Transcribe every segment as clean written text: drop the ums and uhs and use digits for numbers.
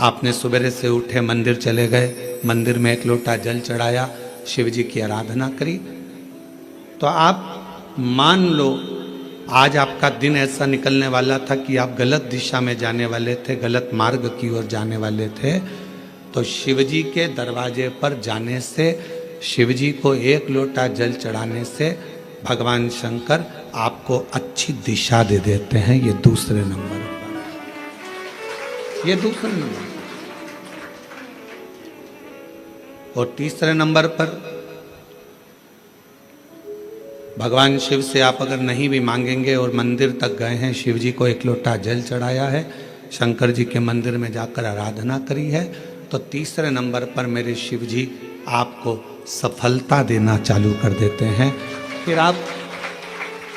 आपने सवेरे से उठे मंदिर चले गए, मंदिर में एक लोटा जल चढ़ाया, शिव जी की आराधना करी, तो आप मान लो आज आपका दिन ऐसा निकलने वाला था कि आप गलत दिशा में जाने वाले थे, गलत मार्ग की ओर जाने वाले थे, तो शिव जी के दरवाजे पर जाने से, शिव जी को एक लोटा जल चढ़ाने से भगवान शंकर आपको अच्छी दिशा दे देते हैं। ये दूसरे नंबर पर, ये दूसरे नंबर पर। और तीसरे नंबर पर भगवान शिव से आप अगर नहीं भी मांगेंगे और मंदिर तक गए हैं, शिव जी को एक लोटा जल चढ़ाया है, शंकर जी के मंदिर में जाकर आराधना करी है, तो तीसरे नंबर पर मेरे शिव जी आपको सफलता देना चालू कर देते हैं। फिर आप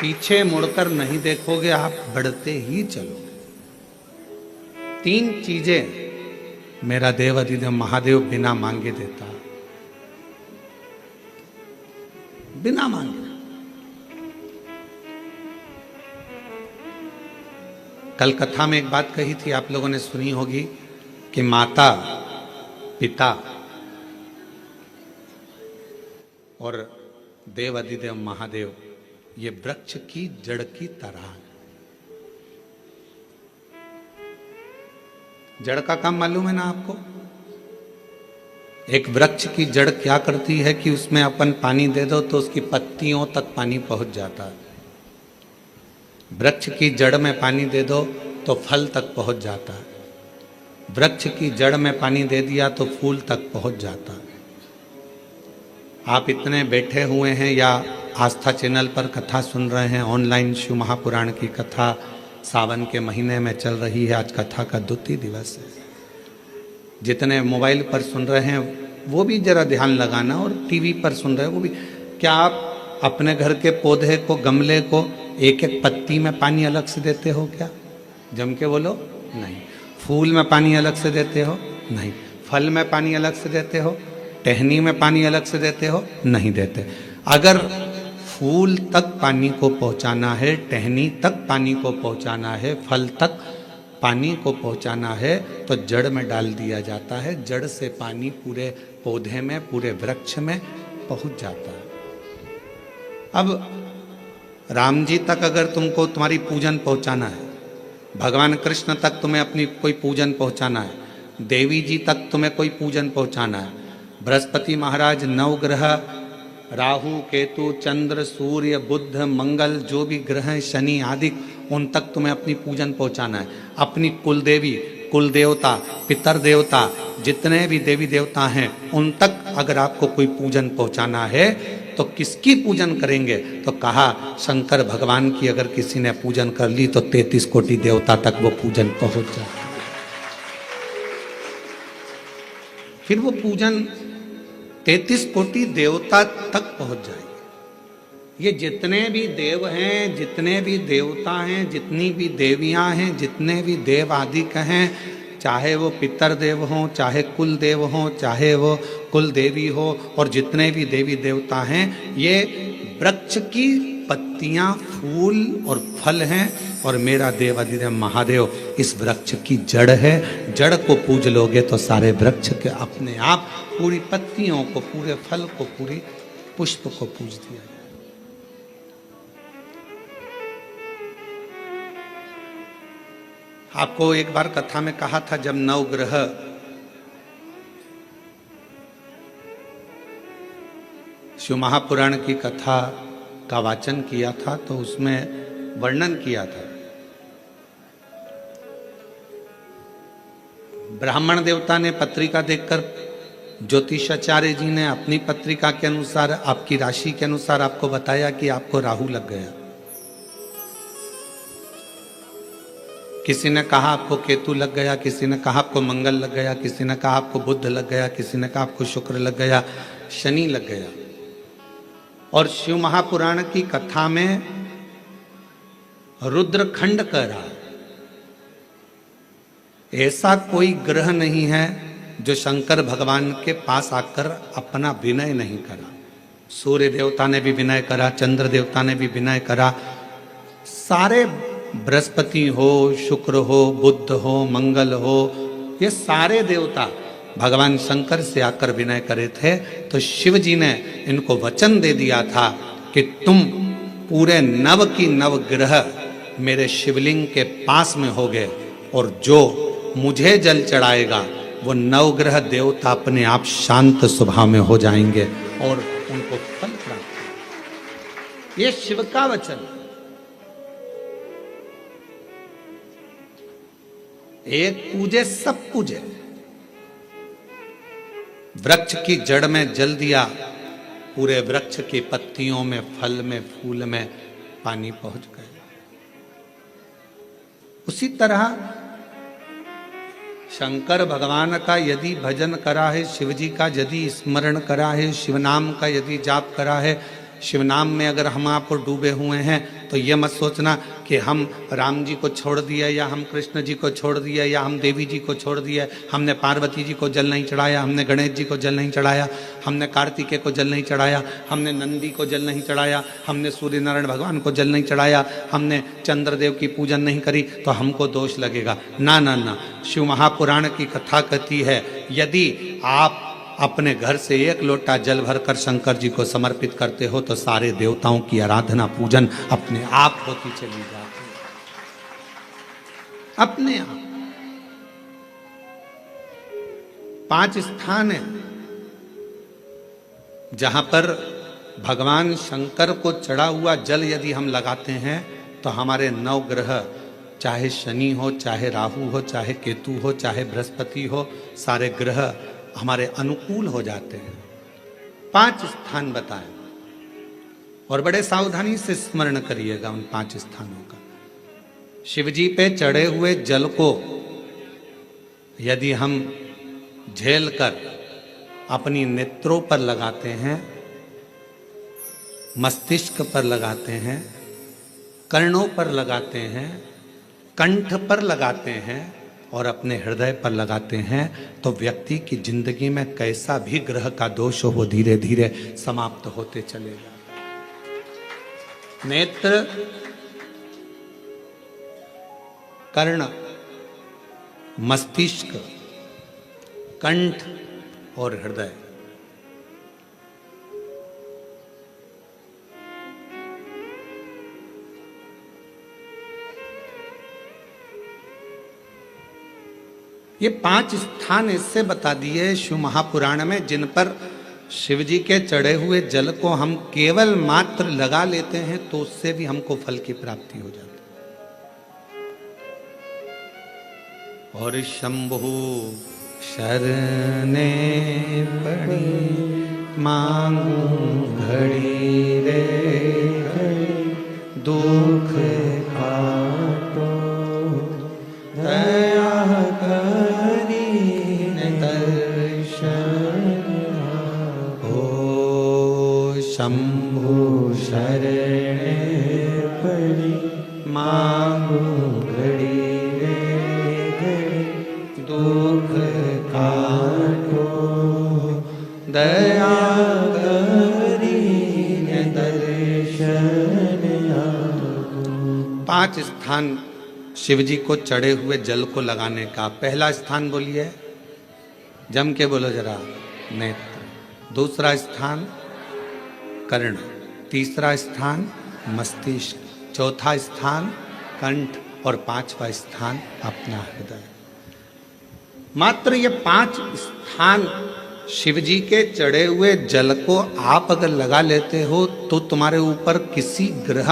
पीछे मुड़कर नहीं देखोगे, आप बढ़ते ही चलोगे। 3 चीजें मेरा देव अधिदेव महादेव बिना मांगे देता, बिना मांगे। कल कथा में एक बात कही थी, आप लोगों ने सुनी होगी कि माता, पिता और देव अधिदेव महादेव ये वृक्ष की जड़ की तरह है। जड़ का काम मालूम है ना आपको? एक वृक्ष की जड़ क्या करती है कि उसमें अपन पानी दे दो तो उसकी पत्तियों तक पानी पहुंच जाता है। वृक्ष की जड़ में पानी दे दो तो फल तक पहुंच जाता है। वृक्ष की जड़ में पानी दे दिया तो फूल तक पहुंच जाता है। आप इतने बैठे हुए हैं या आस्था चैनल पर कथा सुन रहे हैं, ऑनलाइन शिव महापुराण की कथा सावन के महीने में चल रही है, आज कथा का 2 दिवस है। जितने मोबाइल पर सुन रहे हैं वो भी जरा ध्यान लगाना, और टीवी पर सुन रहे हैं वो भी। क्या आप अपने घर के पौधे को, गमले को एक एक पत्ती में पानी अलग से देते हो? क्या जम के बोलो? नहीं। फूल में पानी अलग से देते हो? नहीं। फल में पानी अलग से देते हो? टहनी में पानी अलग से देते हो? नहीं देते। अगर फूल तक पानी को पहुंचाना है, टहनी तक पानी को पहुंचाना है, फल तक पानी को पहुंचाना है, तो जड़ में डाल दिया जाता है। जड़ से पानी पूरे पौधे में, पूरे वृक्ष में पहुंच जाता है। अब राम जी तक अगर तुमको तुम्हारी पूजन पहुंचाना है, भगवान कृष्ण तक तुम्हें अपनी कोई पूजन पहुंचाना है, देवी जी तक तुम्हें कोई पूजन पहुंचाना है, बृहस्पति महाराज, नवग्रह, राहु, केतु, चंद्र, सूर्य, बुध, मंगल, जो भी ग्रह हैं, शनि आदि, उन तक तुम्हें अपनी पूजन पहुंचाना है। अपनी कुल देवी, कुल देवता, पितर देवता, जितने भी देवी देवता हैं, उन तक अगर आपको कोई पूजन पहुंचाना है तो किसकी पूजन करेंगे? तो कहा शंकर भगवान की अगर किसी ने पूजन कर ली तो 33 कोटि देवता तक वो पूजन पहुंच जाए। फिर वो पूजन 33 कोटि देवता तक पहुंच जाएगी। ये जितने भी देव हैं, जितने भी देवता हैं, जितनी भी देवियां हैं, जितने भी देव आदि हैं, चाहे वो पितर देव हों, चाहे कुल देव हों, चाहे वो कुल देवी हो, और जितने भी देवी देवता हैं, ये वृक्ष की पत्तियां, फूल और फल हैं, और मेरा देव अधिदेव महादेव इस वृक्ष की जड़ है। जड़ को पूज लोगे तो सारे वृक्ष के अपने आप पूरी पत्तियों को, पूरे फल को, पूरी पुष्प को पूज दिया जाए। आपको एक बार कथा में कहा था, जब नवग्रह शिव महापुराण की कथा का वाचन किया था तो उसमें वर्णन किया था, ब्राह्मण देवता ने पत्रिका देखकर ज्योतिषाचार्य जी ने अपनी पत्रिका के अनुसार, आपकी राशि के अनुसार आपको बताया कि आपको राहु लग गया। किसी ने कहा आपको केतु लग गया, किसी ने कहा आपको मंगल लग गया, किसी ने कहा आपको बुध लग गया, किसी ने कहा आपको शुक्र लग गया, शनि लग गया। और शिव महापुराण की कथा में रुद्रखंड कह रहा है, ऐसा कोई ग्रह नहीं है जो शंकर भगवान के पास आकर अपना विनय नहीं करा। सूर्य देवता ने भी विनय करा, चंद्र देवता ने भी विनय करा, सारे बृहस्पति हो, शुक्र हो, बुध हो, मंगल हो, ये सारे देवता भगवान शंकर से आकर विनय करे थे, तो शिव जी ने इनको वचन दे दिया था कि तुम पूरे नव की नव ग्रह मेरे शिवलिंग के पास में होगे, और जो मुझे जल चढ़ाएगा वो नवग्रह देवता अपने आप शांत स्वभाव में हो जाएंगे और उनको फल प्राप्त। ये शिव का वचन। एक पूजे सब पूजे। वृक्ष की जड़ में जल दिया, पूरे वृक्ष की पत्तियों में, फल में, फूल में पानी पहुंच गए। उसी तरह शंकर भगवान का यदि भजन करा है, शिव जी का यदि स्मरण करा है, शिव नाम का यदि जाप करा है, शिव नाम में अगर हम आपको डूबे हुए हैं, तो ये मत सोचना कि हम राम जी को छोड़ दिया, या हम कृष्ण जी को छोड़ दिया, या हम देवी जी को छोड़ दिया, हमने पार्वती जी को जल नहीं चढ़ाया, हमने गणेश जी को जल नहीं चढ़ाया, हमने कार्तिकेय को जल नहीं चढ़ाया, हमने नंदी को जल नहीं चढ़ाया, हमने सूर्य नारायण भगवान को जल नहीं चढ़ाया, हमने चंद्रदेव की पूजन नहीं करी, तो हमको दोष लगेगा। ना ना ना, शिव महापुराण की कथा कहती है, यदि आप अपने घर से एक लोटा जल भरकर शंकर जी को समर्पित करते हो, तो सारे देवताओं की आराधना पूजन अपने आप होती चली जाती है, अपने आप। 5 स्थान है जहां पर भगवान शंकर को चढ़ा हुआ जल यदि हम लगाते हैं, तो हमारे 9 ग्रह, चाहे शनि हो, चाहे राहु हो, चाहे केतु हो, चाहे बृहस्पति हो, सारे ग्रह हमारे अनुकूल हो जाते हैं। 5 स्थान बताए, और बड़े सावधानी से स्मरण करिएगा उन 5 स्थानों का। शिव जी पे चढ़े हुए जल को यदि हम झेल कर अपनी नेत्रों पर लगाते हैं, मस्तिष्क पर लगाते हैं, कर्णों पर लगाते हैं, कंठ पर लगाते हैं और अपने हृदय पर लगाते हैं, तो व्यक्ति की जिंदगी में कैसा भी ग्रह का दोष हो, वो धीरे धीरे समाप्त होते चलेगा। नेत्र, कर्ण, मस्तिष्क, कंठ और हृदय, ये 5 स्थान इससे बता दिए शिव महापुराण में, जिन पर शिव जी के चढ़े हुए जल को हम केवल मात्र लगा लेते हैं, तो उससे भी हमको फल की प्राप्ति हो जाती है। और शंभु शरणे पड़ी मांगू घड़ी रे घड़ी, दुख काटो दया करी दर्शन हो। शंभु शरणे पड़ी मांगू घड़ी रे घड़ी, दुख काटो दया करी दर्शन हो। 5 स्थान शिव जी को चढ़े हुए जल को लगाने का। पहला स्थान बोलिए, जम के बोलो जरा, नेत्र। दूसरा स्थान कर्ण, तीसरा स्थान मस्तिष्क, चौथा स्थान कंठ और 5वां स्थान अपना हृदय। मात्र ये 5 स्थान शिव जी के चढ़े हुए जल को आप अगर लगा लेते हो, तो तुम्हारे ऊपर किसी ग्रह,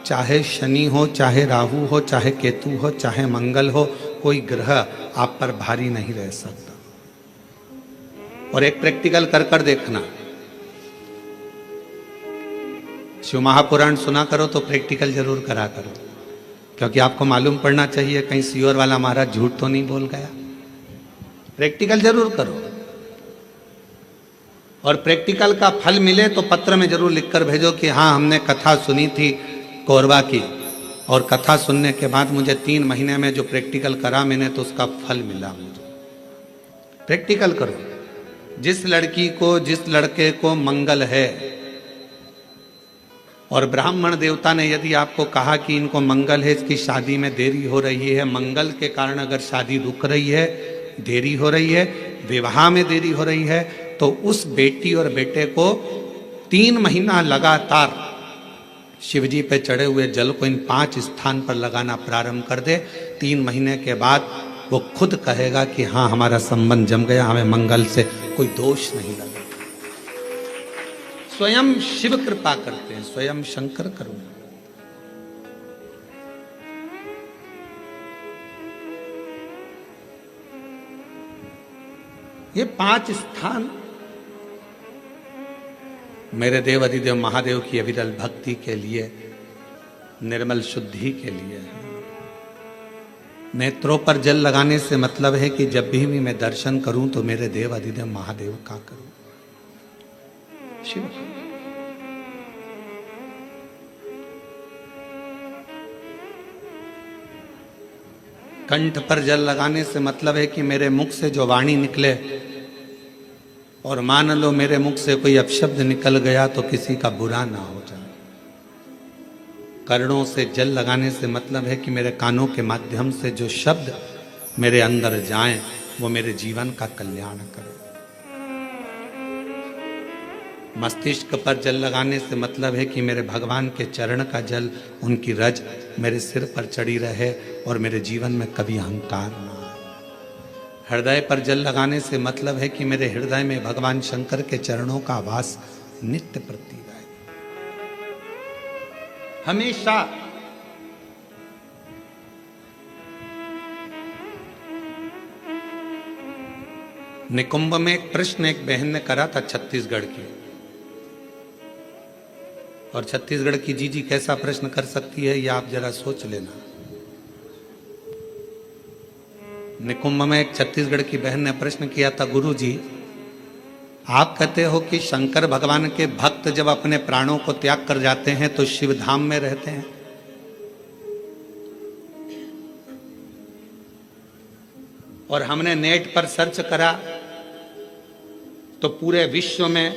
चाहे शनि हो, चाहे राहु हो, चाहे केतु हो, चाहे मंगल हो, कोई ग्रह आप पर भारी नहीं रह सकता। और एक प्रैक्टिकल कर कर देखना, शिव महापुराण सुना करो तो प्रैक्टिकल जरूर करा करो, क्योंकि आपको मालूम पड़ना चाहिए कहीं सियोर वाला महाराज झूठ तो नहीं बोल गया। प्रैक्टिकल जरूर करो, और प्रैक्टिकल का फल मिले तो पत्र में जरूर लिखकर भेजो कि हाँ, हमने कथा सुनी थी कोरबा की, और कथा सुनने के बाद मुझे 3 महीने में जो प्रैक्टिकल करा मैंने, तो उसका फल मिला मुझे। प्रैक्टिकल करो। जिस लड़की को, जिस लड़के को मंगल है, और ब्राह्मण देवता ने यदि आपको कहा कि इनको मंगल है, इसकी शादी में देरी हो रही है, मंगल के कारण अगर शादी रुक रही है, देरी हो रही है, विवाह में देरी हो रही है, तो उस बेटी और बेटे को 3 महीना लगातार शिवजी पे चढ़े हुए जल को इन 5 स्थान पर लगाना प्रारंभ कर दे। 3 महीने के बाद वो खुद कहेगा कि हाँ, हमारा संबंध जम गया, हमें मंगल से कोई दोष नहीं लगा। स्वयं शिव कृपा करते हैं, स्वयं शंकर करुणा। ये 5 स्थान मेरे देव अधिदेव महादेव की अविरल भक्ति के लिए, निर्मल शुद्धि के लिए है। नेत्रों पर जल लगाने से मतलब है कि जब भी मैं दर्शन करूं तो मेरे देव अधिदेव महादेव का करूं, शिव। कंठ पर जल लगाने से मतलब है कि मेरे मुख से जो वाणी निकले, और मान लो मेरे मुख से कोई अपशब्द निकल गया तो किसी का बुरा ना हो जाए। कर्णों से जल लगाने से मतलब है कि मेरे कानों के माध्यम से जो शब्द मेरे अंदर जाएं वो मेरे जीवन का कल्याण करें। मस्तिष्क पर जल लगाने से मतलब है कि मेरे भगवान के चरण का जल, उनकी रज मेरे सिर पर चढ़ी रहे और मेरे जीवन में कभी अहंकार ना आए। हृदय पर जल लगाने से मतलब है कि मेरे हृदय में भगवान शंकर के चरणों का वास नित्य प्रति रहे, हमेशा। निकुंभ में एक प्रश्न एक बहन ने करा था छत्तीसगढ़ की, और छत्तीसगढ़ की जीजी कैसा प्रश्न कर सकती है ये आप जरा सोच लेना। निकुंभ में एक छत्तीसगढ़ की बहन ने प्रश्न किया था, गुरु जी आप कहते हो कि शंकर भगवान के भक्त जब अपने प्राणों को त्याग कर जाते हैं तो शिव धाम में रहते हैं, और हमने नेट पर सर्च करा तो पूरे विश्व में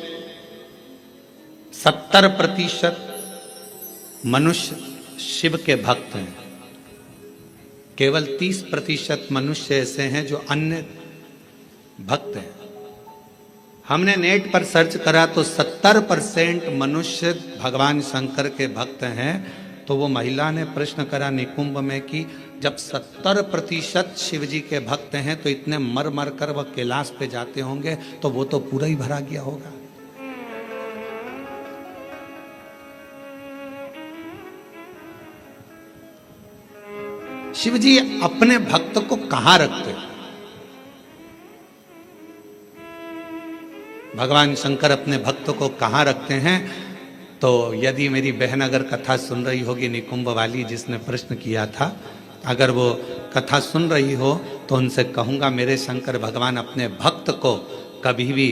70% मनुष्य शिव के भक्त हैं, केवल 30% मनुष्य ऐसे हैं जो अन्य भक्त हैं। हमने नेट पर सर्च करा तो 70% मनुष्य भगवान शंकर के भक्त हैं। तो वो महिला ने प्रश्न करा निकुंभ में कि जब 70% शिव जी के भक्त हैं तो इतने मर मर कर वह कैलाश पे जाते होंगे तो वो तो पूरा ही भरा गया होगा। शिव जी अपने भक्त को कहां रखते हैं? भगवान शंकर अपने भक्त को कहां रखते हैं? तो यदि मेरी बहन अगर कथा सुन रही होगी, निकुंभ वाली जिसने प्रश्न किया था, अगर वो कथा सुन रही हो तो उनसे कहूंगा मेरे शंकर भगवान अपने भक्त को कभी भी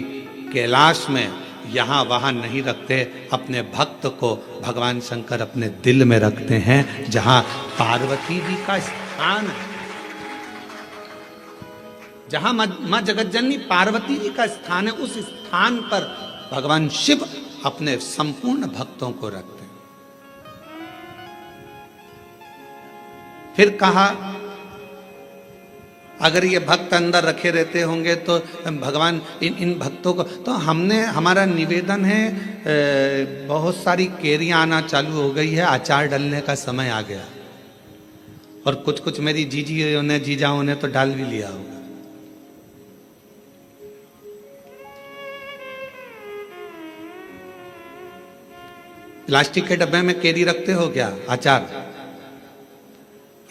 कैलाश में यहाँ वहाँ नहीं रखते। अपने भक्त को भगवान शंकर अपने दिल में रखते हैं, जहाँ पार्वती जी का स्थान है, जहाँ माँ जगतजननी पार्वती जी का स्थान है, उस स्थान पर भगवान शिव अपने संपूर्ण भक्तों को रखते हैं। फिर कहा अगर ये भक्त अंदर रखे रहते होंगे तो भगवान इन भक्तों को, तो हमारा निवेदन है, बहुत सारी केरियां आना चालू हो गई है, अचार डालने का समय आ गया, और कुछ कुछ मेरी जीजियों ने जीजाओं ने तो डाल भी लिया होगा। प्लास्टिक के डब्बे में केरी रखते हो क्या?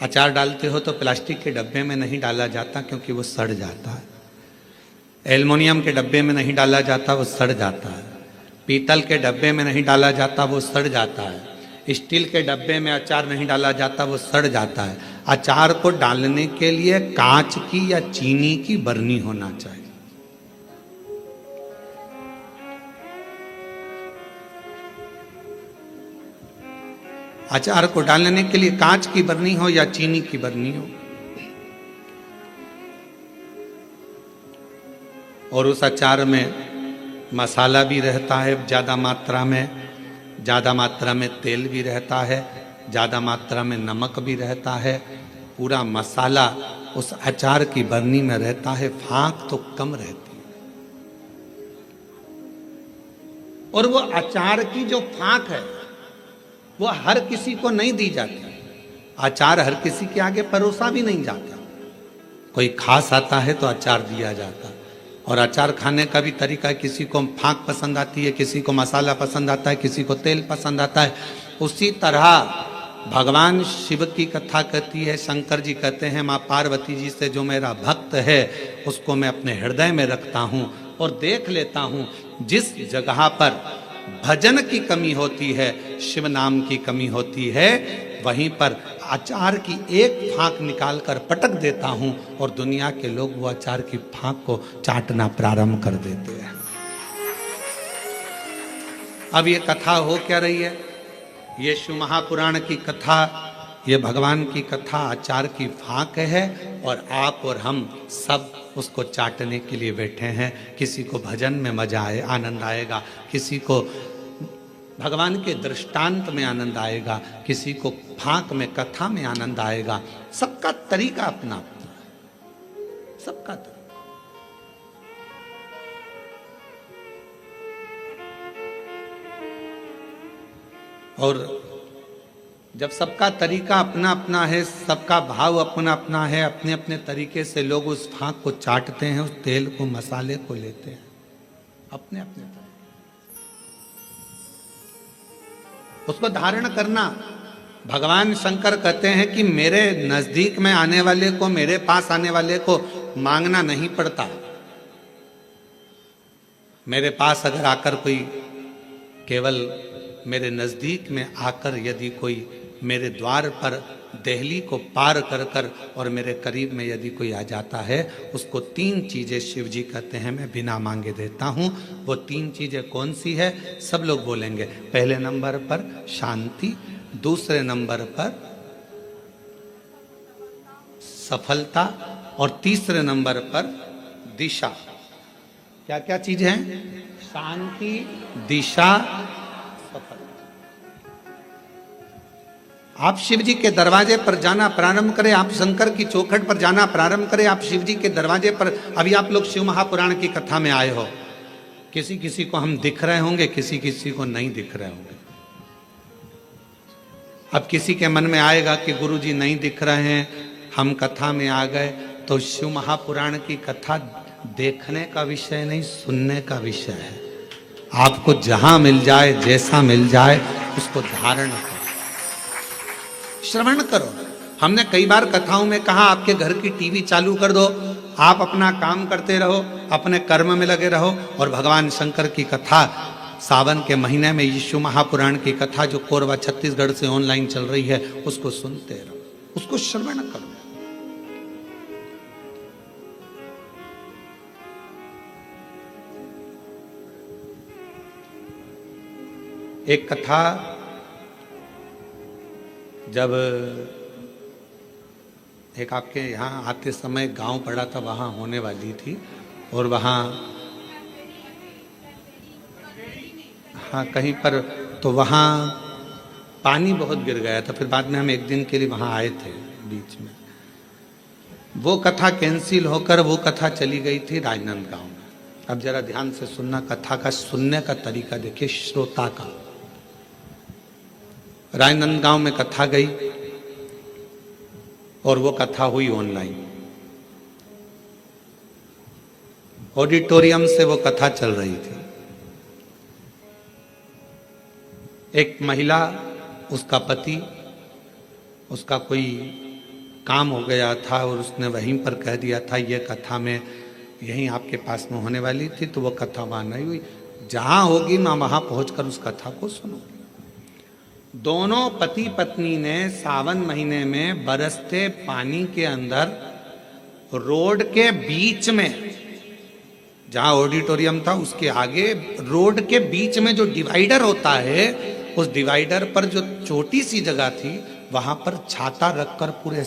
अचार डालते हो तो प्लास्टिक के डब्बे में नहीं डाला जाता क्योंकि वो सड़ जाता है। एल्युमिनियम के डब्बे में नहीं डाला जाता, वो सड़ जाता है। पीतल के डब्बे में नहीं डाला जाता, वो सड़ जाता है। स्टील के डब्बे में अचार नहीं डाला जाता, वो सड़ जाता है। अचार को डालने के लिए कांच की या चीनी की बरनी होना चाहिए। अचार को डालने के लिए कांच की बरनी हो या चीनी की बरनी हो, और उस अचार में मसाला भी रहता है ज़्यादा मात्रा में तेल भी रहता है, ज़्यादा मात्रा में नमक भी रहता है। पूरा मसाला उस अचार की बरनी में रहता है, फांक तो कम रहती है। और वो अचार की जो फांक है वो हर किसी को नहीं दी जाती। अचार हर किसी के आगे परोसा भी नहीं जाता। कोई खास आता है तो अचार दिया जाता। और अचार खाने का भी तरीका है, किसी को फांक पसंद आती है, किसी को मसाला पसंद आता है, किसी को तेल पसंद आता है। उसी तरह भगवान शिव की कथा कहती है, शंकर जी कहते हैं माँ पार्वती जी से जो मेरा भक्त है उसको मैं अपने हृदय में रखता हूँ और देख लेता हूँ जिस जगह पर भजन की कमी होती है, शिव नाम की कमी होती है, वहीं पर अचार की एक फांक निकाल कर पटक देता हूं और दुनिया के लोग वो अचार की फांक को चाटना प्रारंभ कर देते हैं। अब ये कथा हो क्या रही है? ये शिव महापुराण की कथा, ये भगवान की कथा अचार की फांक है और आप और हम सब उसको चाटने के लिए बैठे हैं। किसी को भजन में मजा आए, आनंद आएगा, किसी को भगवान के दृष्टांत में आनंद आएगा, किसी को फांक में, कथा में आनंद आएगा। सबका तरीका अपना अपना, सबका तरीका। और जब सबका तरीका अपना अपना है, सबका भाव अपना अपना है, अपने अपने तरीके से लोग उस फांक को चाटते हैं, उस तेल को, मसाले को लेते हैं अपने अपने तरीके। उसको धारण करना, भगवान शंकर कहते हैं कि मेरे नजदीक में आने वाले को, मेरे पास आने वाले को मांगना नहीं पड़ता। मेरे पास अगर आकर कोई, केवल मेरे नजदीक में आकर यदि कोई मेरे द्वार पर देहली को पार कर कर और मेरे करीब में यदि कोई आ जाता है, उसको 3 चीजें शिव जी कहते हैं मैं बिना मांगे देता हूं। वो 3 चीजें कौन सी है? सब लोग बोलेंगे। पहले नंबर पर शांति, दूसरे नंबर पर सफलता और तीसरे नंबर पर दिशा। क्या क्या चीज है? शांति, दिशा, सफलता। आप शिव जी के दरवाजे पर जाना प्रारंभ करें, आप शंकर की चौखट पर जाना प्रारंभ करें, आप शिव जी के दरवाजे पर। अभी आप लोग शिव महापुराण की कथा में आए हो, किसी किसी को हम दिख रहे होंगे, किसी किसी को नहीं दिख रहे होंगे। अब किसी के मन में आएगा कि गुरु जी नहीं दिख रहे हैं, हम कथा में आ गए, तो शिव महापुराण की कथा देखने का विषय नहीं, सुनने का विषय है। आपको जहां मिल जाए, जैसा मिल जाए, उसको धारण करो, श्रवण करो। हमने कई बार कथाओं में कहा आपके घर की टीवी चालू कर दो, आप अपना काम करते रहो, अपने कर्म में लगे रहो और भगवान शंकर की कथा सावन के महीने में, यीशु महापुराण की कथा जो कोरबा छत्तीसगढ़ से ऑनलाइन चल रही है, उसको सुनते रहो, उसको श्रवण करो। एक कथा जब एक आपके यहाँ आते समय गांव पड़ा था, वहाँ होने वाली थी और वहाँ हाँ कहीं पर, तो वहाँ पानी बहुत गिर गया था। फिर बाद में हम एक दिन के लिए वहाँ आए थे बीच में। वो कथा कैंसिल होकर वो कथा चली गई थी राजनांदगांव में। अब जरा ध्यान से सुनना, कथा का सुनने का तरीका देखिए श्रोता का। राजनांदगांव में कथा गई और वो कथा हुई ऑनलाइन, ऑडिटोरियम से वो कथा चल रही थी। एक महिला, उसका पति, उसका कोई काम हो गया था और उसने वहीं पर कह दिया था ये कथा में यहीं आपके पास में होने वाली थी, तो वो कथा वहां नहीं हुई। जहां होगी मैं वहां पहुंचकर उस कथा को सुनूंगी। दोनों पति पत्नी ने सावन महीने में बरसते पानी के अंदर रोड के बीच में, जहां ऑडिटोरियम था उसके आगे रोड के बीच में जो डिवाइडर होता है, उस डिवाइडर पर जो छोटी सी जगह थी, वहां पर छाता रखकर पूरे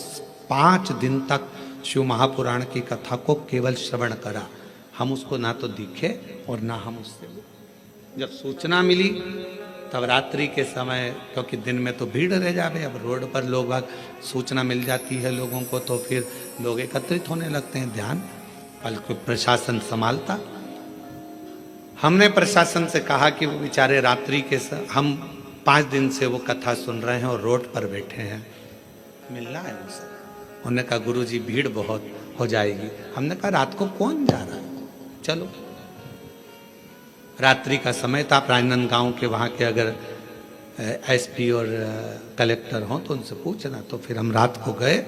5 दिन तक शिव महापुराण की कथा को केवल श्रवण करा। हम उसको ना तो दिखे और ना हम उससे। जब सूचना मिली तब रात्रि के समय, क्योंकि दिन में तो भीड़ रह जावे, अब रोड पर लोग बाग सूचना मिल जाती है लोगों को, तो फिर लोग एकत्रित होने लगते हैं, ध्यान बल्कि प्रशासन संभालता। हमने प्रशासन से कहा कि वो बेचारे रात्रि के हम 5 दिन से वो कथा सुन रहे हैं और रोड पर बैठे हैं, मिलना है उनसे। उन्होंने कहा गुरुजी भीड़ बहुत हो जाएगी। हमने कहा रात को कौन जा रहा है, चलो। रात्रि का समय था, प्राणनंद गांव के वहाँ के अगर एसपी और कलेक्टर हों तो उनसे पूछना। तो फिर हम रात को गए,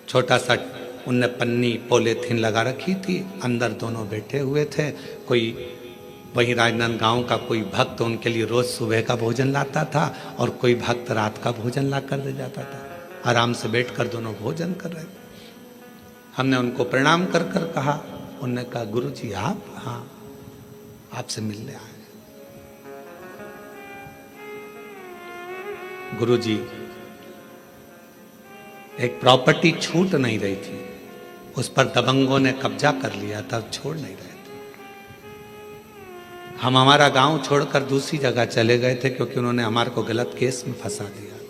छोटा सा उनने पन्नी पॉलीथीन लगा रखी थी, अंदर दोनों बैठे हुए थे। कोई वहीं राजनांदगांव का कोई भक्त उनके लिए रोज सुबह का भोजन लाता था और कोई भक्त रात का भोजन ला कर दे जाता था। आराम से बैठकर दोनों भोजन कर रहे थे। हमने उनको प्रणाम कर कर कहा, उन्होंने कहा गुरुजी आप? हाँ, आपसे मिलने आए। गुरुजी एक प्रॉपर्टी छूट नहीं रही थी, उस पर दबंगों ने कब्जा कर लिया था, छोड़ नहीं रहे थे। हम हमारा गांव छोड़कर दूसरी जगह चले गए थे क्योंकि उन्होंने हमारे को गलत केस में फंसा दिया था।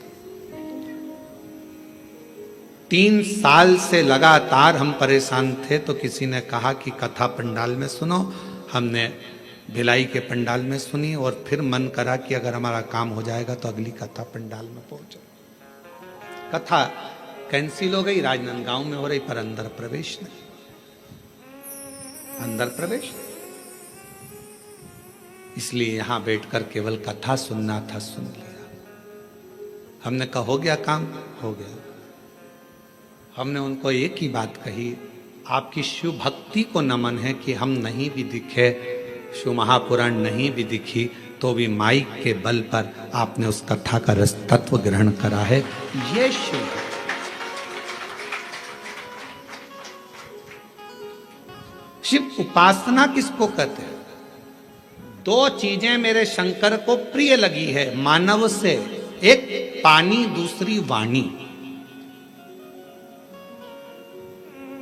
3 साल से लगातार हम परेशान थे, तो किसी ने कहा कि कथा पंडाल में सुनो। हमने भिलाई के पंडाल में सुनी और फिर मन करा कि अगर हमारा काम हो जाएगा तो अगली कथा पंडाल में पहुंचो। कथा कैंसिल हो गई, राजनांदगांव में हो रही, पर अंदर प्रवेश नहीं, अंदर प्रवेश। इसलिए यहां बैठकर केवल कथा सुनना था, सुन लिया। हमने कहा हो गया काम, हो गया। हमने उनको एक ही बात कही, आपकी शिव भक्ति को नमन है कि हम नहीं भी दिखे, शिव महापुराण नहीं भी दिखी, तो भी माइक के बल पर आपने उस कथा का रस तत्व ग्रहण करा है, ये शिव। शिव उपासना किसको कहते हैं? 2 चीजें मेरे शंकर को प्रिय लगी है मानव से, एक पानी, दूसरी वाणी।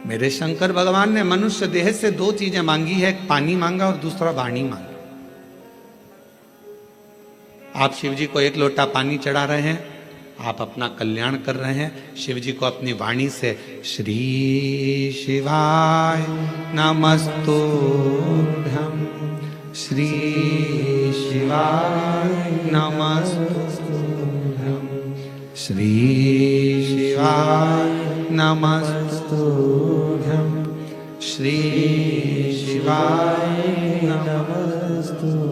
मेरे शंकर भगवान ने मनुष्य देह से 2 चीजें मांगी है, एक पानी मांगा और दूसरा वाणी मांगा। आप शिव जी को 1 लोटा पानी चढ़ा रहे हैं, आप अपना कल्याण कर रहे हैं। शिव जी को अपनी वाणी से श्री शिवाय नमस्तुभ्यं, श्री शिवाय नमस्तुभ्यं, श्री शिवाय नमस्तुभ्यं, श्री शिवाय नमस्तुभ्यं।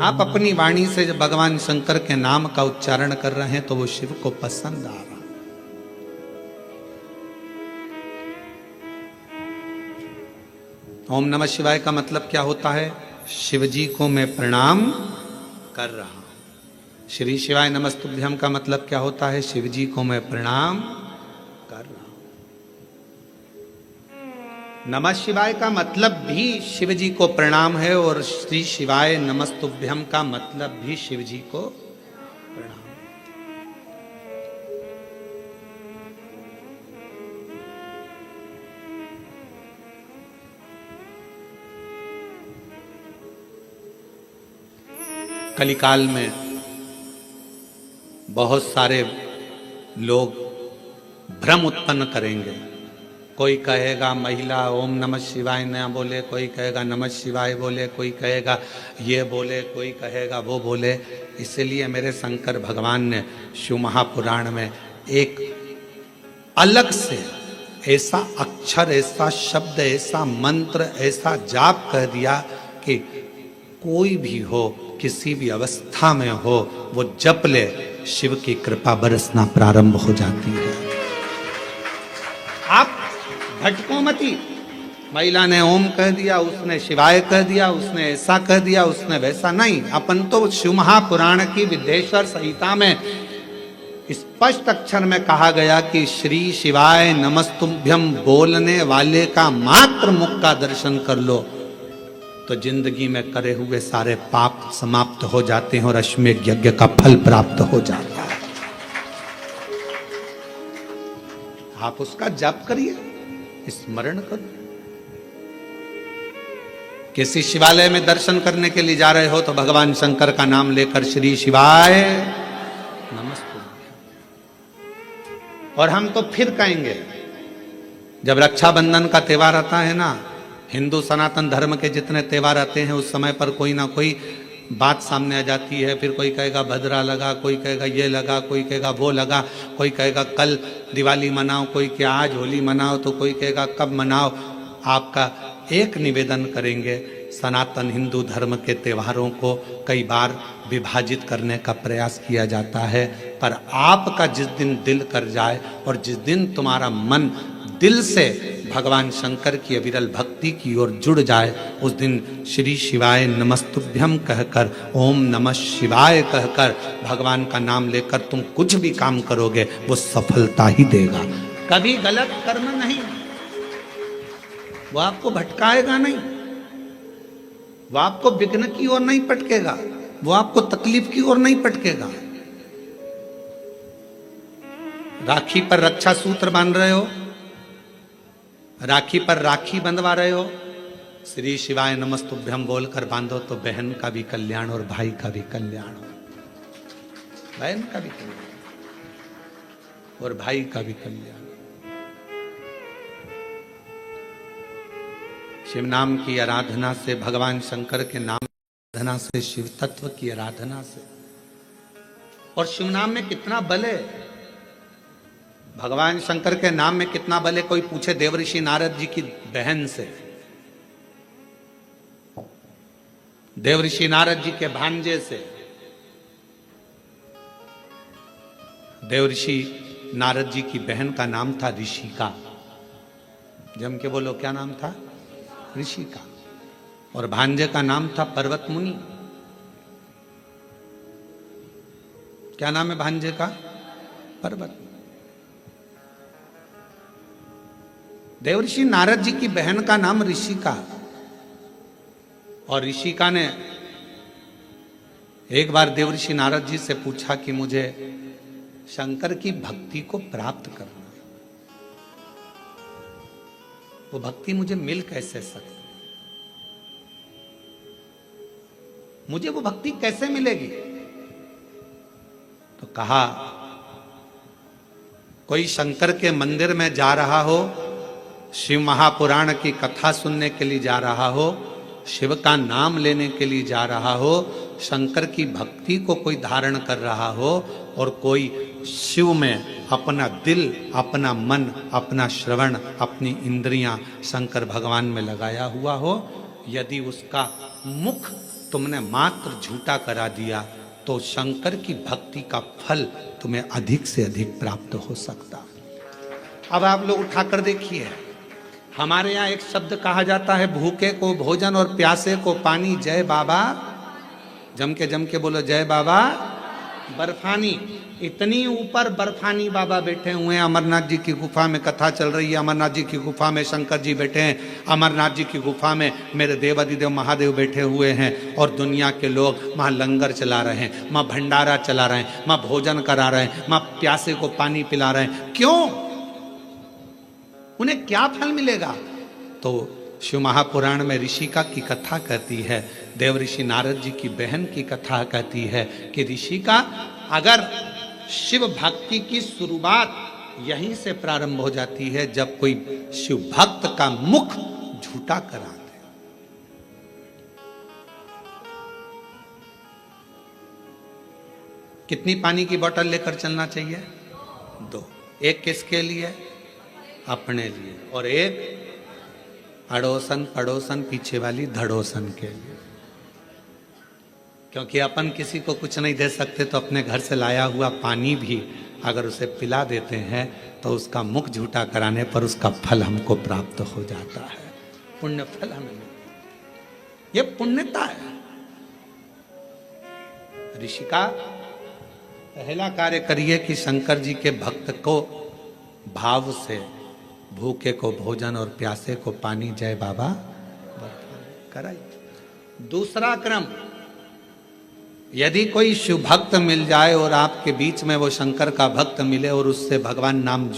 आप अपनी वाणी से जब भगवान शंकर के नाम का उच्चारण कर रहे हैं तो वो शिव को पसंद आ रहा। ओम नमः शिवाय का मतलब क्या होता है? शिव जी को मैं प्रणाम कर रहा हूं। श्री शिवाय नमस्तुभ्यम का मतलब क्या होता है? शिव जी को मैं प्रणाम कर रहा हूं। नमः शिवाय का मतलब भी शिव जी को प्रणाम है और श्री शिवाय नमस्तुभ्यम का मतलब भी शिव जी को प्रणाम। कलिकाल में बहुत सारे लोग भ्रम उत्पन्न करेंगे। कोई कहेगा महिला ओम नमः शिवाय न बोले, कोई कहेगा नमः शिवाय बोले, कोई कहेगा ये बोले, कोई कहेगा वो बोले। इसलिए मेरे शंकर भगवान ने शिव महापुराण में एक अलग से ऐसा अक्षर, ऐसा शब्द, ऐसा मंत्र, ऐसा जाप कह दिया कि कोई भी हो, किसी भी अवस्था में हो, वो जप ले, शिव की कृपा बरसना प्रारंभ हो जाती है। आप भटको मती। महिला ने ओम कह दिया, उसने शिवाय कह दिया, उसने ऐसा कह दिया, उसने वैसा नहीं। अपन तो शिव महापुराण की विद्येश्वर संहिता में स्पष्ट अक्षर में कहा गया कि श्री शिवाय नमस्तुभ्यम बोलने वाले का मात्र मुख का दर्शन कर लो तो जिंदगी में करे हुए सारे पाप समाप्त हो जाते हैं और अश्वमेध यज्ञ का फल प्राप्त हो जाता है। आप उसका जप करिए, स्मरण करो। किसी शिवालय में दर्शन करने के लिए जा रहे हो तो भगवान शंकर का नाम लेकर श्री शिवाय नमस्तुभ्यम। और हम तो फिर कहेंगे, जब रक्षाबंधन का त्यौहार आता है ना, हिंदू सनातन धर्म के जितने त्यौहार आते हैं उस समय पर कोई ना कोई बात सामने आ जाती है। फिर कोई कहेगा भद्रा लगा, कोई कहेगा ये लगा, कोई कहेगा वो लगा, कोई कहेगा कल दिवाली मनाओ, कोई क्या आज होली मनाओ, तो कोई कहेगा कब मनाओ। आपका एक निवेदन करेंगे, सनातन हिंदू धर्म के त्योहारों को कई बार विभाजित करने का प्रयास किया जाता है, पर आपका जिस दिन दिल कर जाए और जिस दिन तुम्हारा मन दिल से भगवान शंकर की अविरल भक्ति की ओर जुड़ जाए, उस दिन श्री शिवाय नमस्तुभ्यम कहकर, ओम नमः शिवाय कहकर भगवान का नाम लेकर तुम कुछ भी काम करोगे वो सफलता ही देगा। कभी गलत कर्म नहीं, वो आपको भटकाएगा नहीं, वो आपको विघ्न की ओर नहीं पटकेगा, वो आपको तकलीफ की ओर नहीं पटकेगा। राखी पर रक्षा सूत्र बांध रहे हो, राखी पर राखी बंधवा रहे हो, श्री शिवाय नमस्तुभ्यम बोलकर बांधो तो बहन का भी कल्याण और भाई का भी कल्याण हो, बहन का भी कल्याण और भाई का भी कल्याण। शिव नाम की आराधना से, भगवान शंकर के नाम की आराधना से, शिव तत्व की आराधना से, और शिव नाम में कितना बल है, भगवान शंकर के नाम में कितना बल है। कोई पूछे देवऋषि नारद जी की बहन से, देवऋषि नारद जी के भांजे से। देवऋषि नारद जी की बहन का नाम था ऋषिका। जम के बोलो, क्या नाम था? ऋषिका। और भांजे का नाम था पर्वत मुनि। क्या नाम है भांजे का? पर्वत। देवऋषि नारद जी की बहन का नाम ऋषिका, और ऋषिका ने एक बार देवऋषि नारद जी से पूछा कि मुझे शंकर की भक्ति को प्राप्त करना, वो भक्ति मुझे मिल कैसे सकती, मुझे वो भक्ति कैसे मिलेगी? तो कहा, कोई शंकर के मंदिर में जा रहा हो, शिव महापुराण की कथा सुनने के लिए जा रहा हो, शिव का नाम लेने के लिए जा रहा हो, शंकर की भक्ति को कोई धारण कर रहा हो, और कोई शिव में अपना दिल, अपना मन, अपना श्रवण, अपनी इंद्रियां शंकर भगवान में लगाया हुआ हो, यदि उसका मुख तुमने मात्र झूठा करा दिया तो शंकर की भक्ति का फल तुम्हें अधिक से अधिक प्राप्त हो सकता। अब आप लोग उठाकर देखिए, हमारे यहाँ एक शब्द कहा जाता है, भूखे को भोजन और प्यासे को पानी। जय बाबा, जम के बोलो जय बाबा। बर्फानी, इतनी ऊपर बर्फानी बाबा बैठे हुए हैं। अमरनाथ जी की गुफा में कथा चल रही है, अमरनाथ जी की गुफा में शंकर जी बैठे हैं, अमरनाथ जी की गुफा में मेरे देवादिदेव महादेव बैठे हुए हैं, और दुनिया के लोग वहाँ लंगर चला रहे हैं, वहाँ भंडारा चला रहे हैं, वहाँ भोजन करा रहे हैं, वहाँ प्यासे को पानी पिला रहे हैं। क्यों? उन्हें क्या फल मिलेगा? तो शिव महापुराण में ऋषिका की कथा कहती है, देवऋषि नारद जी की बहन की कथा कहती है कि ऋषिका, अगर शिव भक्ति की शुरुआत यहीं से प्रारंभ हो जाती है जब कोई शिव भक्त का मुख झूठा करा दे। कितनी पानी की बोतल लेकर चलना चाहिए? 2। एक किसके लिए? अपने लिए, और एक अड़ोसन पड़ोसन पीछे वाली धड़ोसन के लिए। क्योंकि अपन किसी को कुछ नहीं दे सकते, तो अपने घर से लाया हुआ पानी भी अगर उसे पिला देते हैं तो उसका मुख झूठा कराने पर उसका फल हमको प्राप्त हो जाता है, पुण्य फल हमें मिलता है। ये पुण्यता है। ऋषिका, पहला कार्य करिए कि शंकर जी के भक्त को भाव से, भूखे को भोजन और प्यासे को पानी, जय बाबा कराइए। दूसरा क्रम, यदि कोई शिव भक्त मिल जाए और आपके बीच में वो शंकर का भक्त मिले और उससे भगवान नाम,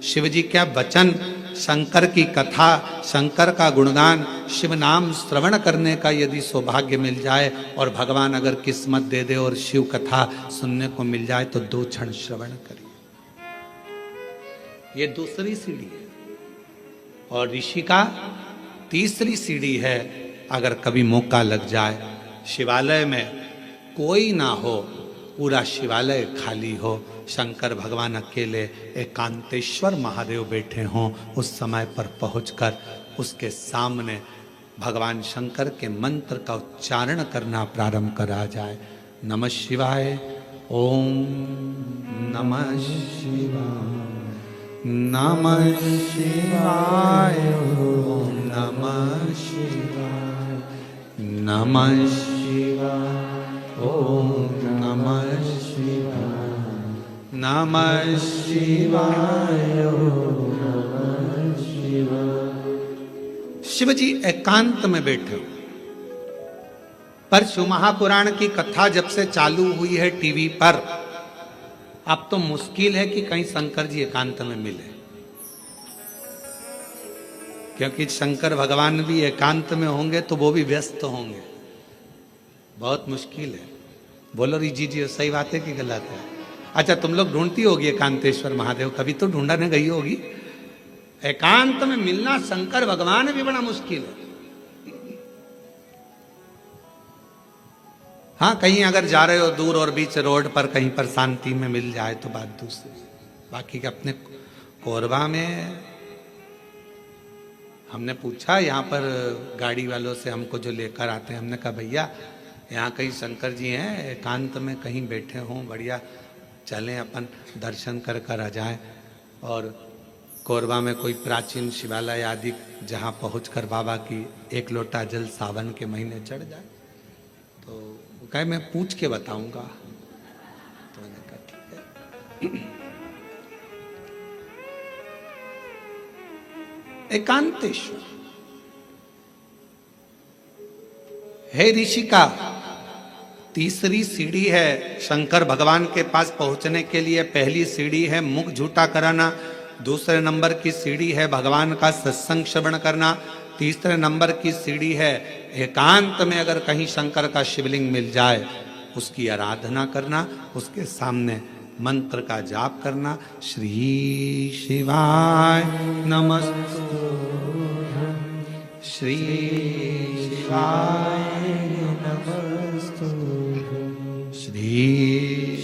शिव जी क्या वचन शंकर की कथा, शंकर का गुणगान, शिव नाम श्रवण करने का यदि सौभाग्य मिल जाए और भगवान अगर किस्मत दे दे और शिव कथा सुनने को मिल जाए तो 2 क्षण श्रवण करिए। ये दूसरी सीढ़ी है। और ऋषि का तीसरी सीढ़ी है, अगर कभी मौका लग जाए, शिवालय में कोई ना हो, पूरा शिवालय खाली हो, शंकर भगवान अकेले एकांतेश्वर महादेव बैठे हों, उस समय पर पहुंचकर उसके सामने भगवान शंकर के मंत्र का उच्चारण करना प्रारंभ करा जाए। नमः शिवाय, ओम नमः शिवाय, नमः शिवाय, ओम नमः शिवाय, नमः शिवाय, ओम नमः शिवाय, नमः शिवाय, ओम नमः शिवाय। शिव जी एकांत में बैठे हो, पर शिव महापुराण की कथा जब से चालू हुई है टीवी पर, अब तो मुश्किल है कि कहीं शंकर जी एकांत में मिले, क्योंकि शंकर भगवान भी एकांत में होंगे तो वो भी व्यस्त होंगे, बहुत मुश्किल है। बोलो रिजी जी, सही बात है कि गलत है? अच्छा, तुम लोग ढूंढती होगी एकांतेश्वर महादेव, कभी तो ढूंढने गई होगी। एकांत में मिलना शंकर भगवान भी बड़ा मुश्किल है। हाँ, कहीं अगर जा रहे हो दूर और बीच रोड पर कहीं पर शांति में मिल जाए तो बात दूसरी। बाकी के अपने कोरबा में हमने पूछा, यहाँ पर गाड़ी वालों से हमको जो लेकर आते हैं, हमने कहा भैया यहाँ कहीं शंकर जी हैं एकांत में कहीं बैठे हों, बढ़िया चलें अपन दर्शन कर कर आ जाएं। और कोरबा में कोई प्राचीन शिवालय आदि जहाँ पहुँचकर बाबा की 1 लोटा जल सावन के महीने चढ़ जाए, तो कहे मैं पूछ के बताऊंगा। तो मैंने कहा ठीक है। एकांतेश्वर हे ऋषि का तीसरी सीढ़ी है शंकर भगवान के पास पहुंचने के लिए। पहली सीढ़ी है मुख झूठा कराना, दूसरे नंबर की सीढ़ी है भगवान का सत्संग श्रवण करना, तीसरे नंबर की सीढ़ी है एकांत में अगर कहीं शंकर का शिवलिंग मिल जाए उसकी आराधना करना, उसके सामने मंत्र का जाप करना। श्री शिवाय नमस्तु, श्री शिवाय नमस्तु, श्री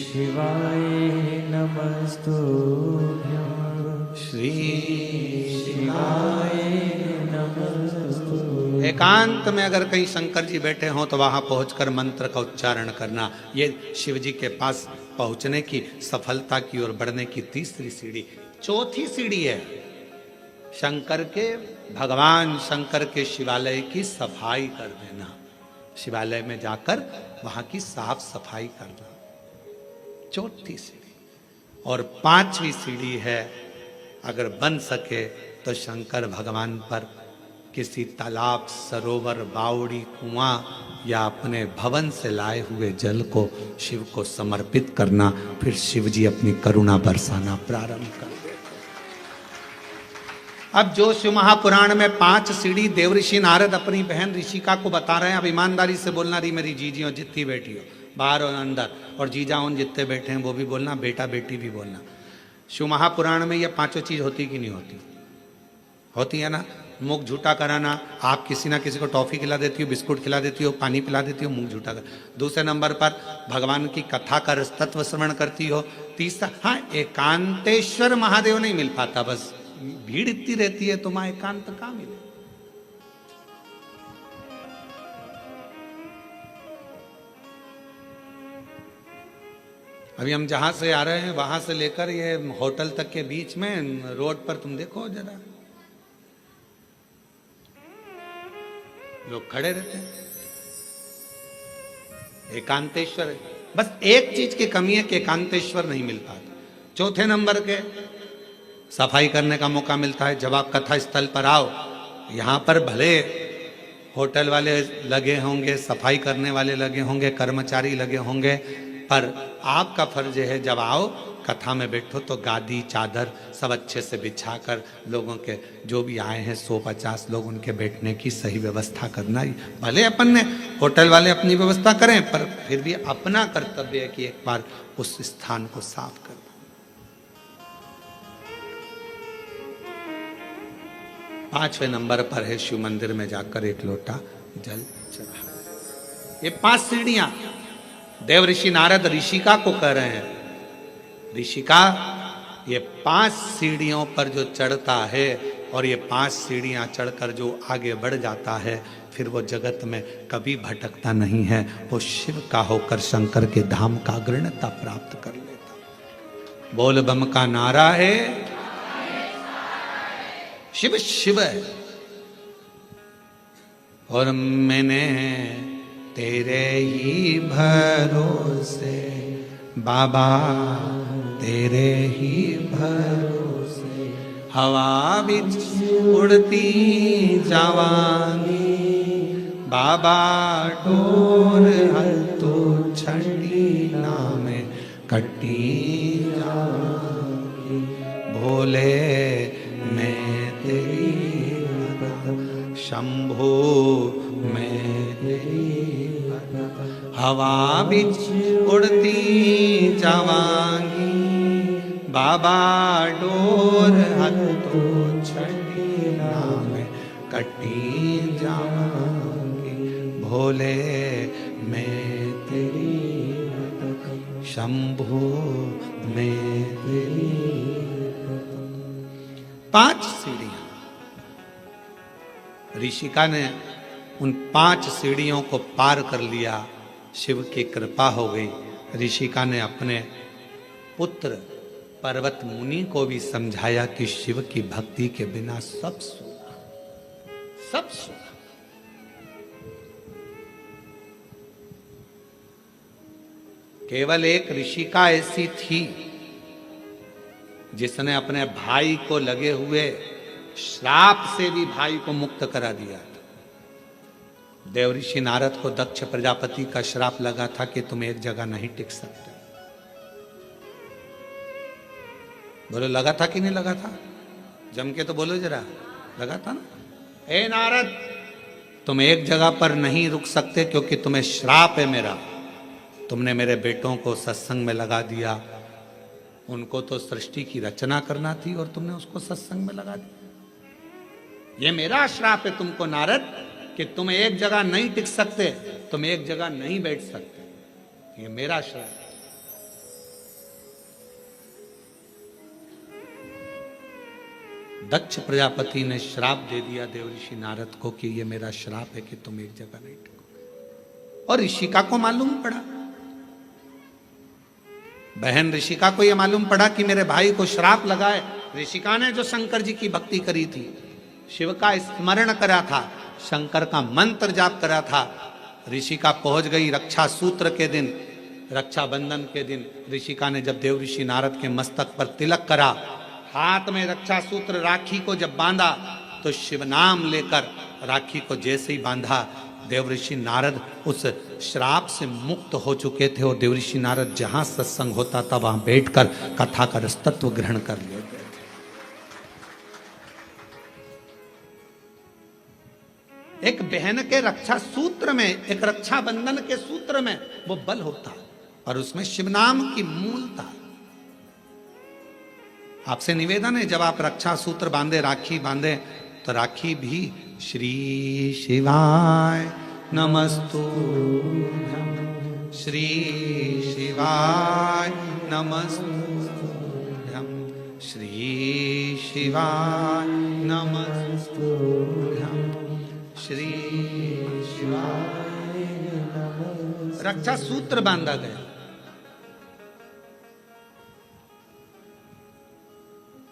शिवाय नमस्तु, श्री शिवाय नमस्तु। एकांत में अगर कहीं शंकर जी बैठे हों तो वहां पहुंचकर मंत्र का उच्चारण करना। ये शिव जी के पास पहुंचने की, सफलता की ओर बढ़ने की तीसरी सीढ़ी। चौथी सीढ़ी है शंकर के, भगवान शंकर के शिवालय की सफाई कर देना। शिवालय में जाकर वहां की साफ सफाई करना, चौथी सीढ़ी। और पांचवी सीढ़ी है, अगर बन सके तो शंकर भगवान पर किसी तालाब, सरोवर, बावड़ी, कुआं या अपने भवन से लाए हुए जल को शिव को समर्पित करना। फिर शिव जी अपनी करुणा बरसाना प्रारंभ कर दे। अब जो शिव महापुराण में 5 सीढ़ी देवऋषि नारद अपनी बहन ऋषिका को बता रहे हैं, अब ईमानदारी से बोलना, रही मेरी जीजी हो जितनी बेटी हो, बाहर और अंदर, और जीजा उन जितने बैठे हैं वो भी बोलना, बेटा बेटी भी बोलना। शिव महापुराण में ये 5 चीज होती कि नहीं होती? होती है ना। मुख झूठा कराना, आप किसी ना किसी को टॉफी खिला देती हो, बिस्कुट खिला देती हो, पानी पिला देती हो, मुख झूठा कर। दूसरे नंबर पर भगवान की कथा का रसतत्व श्रवण करती हो। तीसरा, हाँ, एकांतेश्वर महादेव नहीं मिल पाता, बस भीड़ इतनी रहती है तो मां एकांत कहां मिले। अभी हम जहां से आ रहे हैं वहां से लेकर ये होटल तक के बीच में रोड पर तुम देखो जरा, लोग खड़े रहते हैं। एकांतेश्वर, बस एक चीज की कमी है कि एकांतेश्वर नहीं मिल पाता। चौथे नंबर के सफाई करने का मौका मिलता है। जब आप कथा स्थल पर आओ, यहां पर भले होटल वाले लगे होंगे, सफाई करने वाले लगे होंगे, कर्मचारी लगे होंगे, पर आपका फर्ज है जब आओ कथा में बैठो तो गादी चादर सब अच्छे से बिछाकर लोगों के जो भी आए हैं 100-50 लोग उनके बैठने की सही व्यवस्था करना ही। भले अपन ने होटल वाले अपनी व्यवस्था करें, पर फिर भी अपना कर्तव्य है कि एक बार उस स्थान को साफ करना। 5वें नंबर पर है शिव मंदिर में जाकर एक लोटा जल चढ़ा। ये 5 सीढ़ियां देव ऋषि नारद ऋषिका को कह रहे हैं, ऋषिका ये 5 सीढ़ियों पर जो चढ़ता है और ये 5 सीढ़ियां चढ़कर जो आगे बढ़ जाता है, फिर वो जगत में कभी भटकता नहीं है, वो शिव का होकर शंकर के धाम का अग्रणता प्राप्त कर लेता। बोल बम का नारा है, शिव शिव है। और मैंने तेरे ही भरोसे बाबा, तेरे ही भरोसे हवा बिच उड़ती जावांगी बाबा, डोर हल तो छड़ी नाम कटी जावांगी। भोले मैं तेरी शंभो मैं तेरी हवा बिच उड़ती जावांगी बाबा, डोर हल तो छड़ी नाम कटी जावांगी। भोले मैं तेरी शंभो मैं तेरी। 5 सीढ़ियां ऋषिका ने उन 5 सीढ़ियों को पार कर लिया। शिव की कृपा हो गई। ऋषिका ने अपने पुत्र पर्वत मुनि को भी समझाया कि शिव की भक्ति के बिना सब सूना, सब सूना। केवल एक ऋषिका ऐसी थी जिसने अपने भाई को लगे हुए श्राप से भी भाई को मुक्त करा दिया था। देव ऋषि नारद को दक्ष प्रजापति का श्राप लगा था कि तुम एक जगह नहीं टिक सकते। बोलो लगा था कि नहीं लगा था? जम के तो बोलो जरा, लगा था ना? ए नारद, तुम एक जगह पर नहीं रुक सकते क्योंकि तुम्हें श्राप है मेरा। तुमने मेरे बेटों को सत्संग में लगा दिया, उनको तो सृष्टि की रचना करना थी और तुमने उसको सत्संग में लगा दिया। ये मेरा श्राप है तुमको नारद कि तुम एक जगह नहीं टिक सकते, तुम एक जगह नहीं बैठ सकते। ये मेरा श्राप है। दक्ष प्रजापति ने श्राप दे दिया देव ऋषि नारद को कि ये मेरा श्राप है कि तुम एक जगह नहीं टिको। और ऋषिका को मालूम पड़ा, बहन ऋषिका को यह मालूम पड़ा कि मेरे भाई को श्राप लगा है। ऋषिका ने जो शंकर जी की भक्ति करी थी, शिव का स्मरण करा था, शंकर का मंत्र जाप करा था, ऋषिका पहुंच गई रक्षा सूत्र के दिन, रक्षाबंधन के दिन। ऋषिका ने जब देव ऋषि नारद के मस्तक पर तिलक करा, हाथ में रक्षा सूत्र राखी को जब बांधा, तो शिव नाम लेकर राखी को जैसे ही बांधा, देव ऋषि नारद उस श्राप से मुक्त हो चुके थे। और देव ऋषि नारद जहां सत्संग होता था वहां बैठकर कथा का रसतत्व ग्रहण कर लिए थे। एक बहन के रक्षा सूत्र में, एक रक्षा बंधन के सूत्र में वो बल होता और उसमें शिव नाम की मूलता। आपसे निवेदन है, जब आप रक्षा सूत्र बांधे, राखी बांधे, तो राखी भी श्री शिवाय नमस्तुभ्यं, श्री शिवाय नमस्तुभ्यं, श्री शिवाय नमस्तुभ्यं, श्री शिवाय नमस्तुभ्यं। रक्षा सूत्र बांधा गया।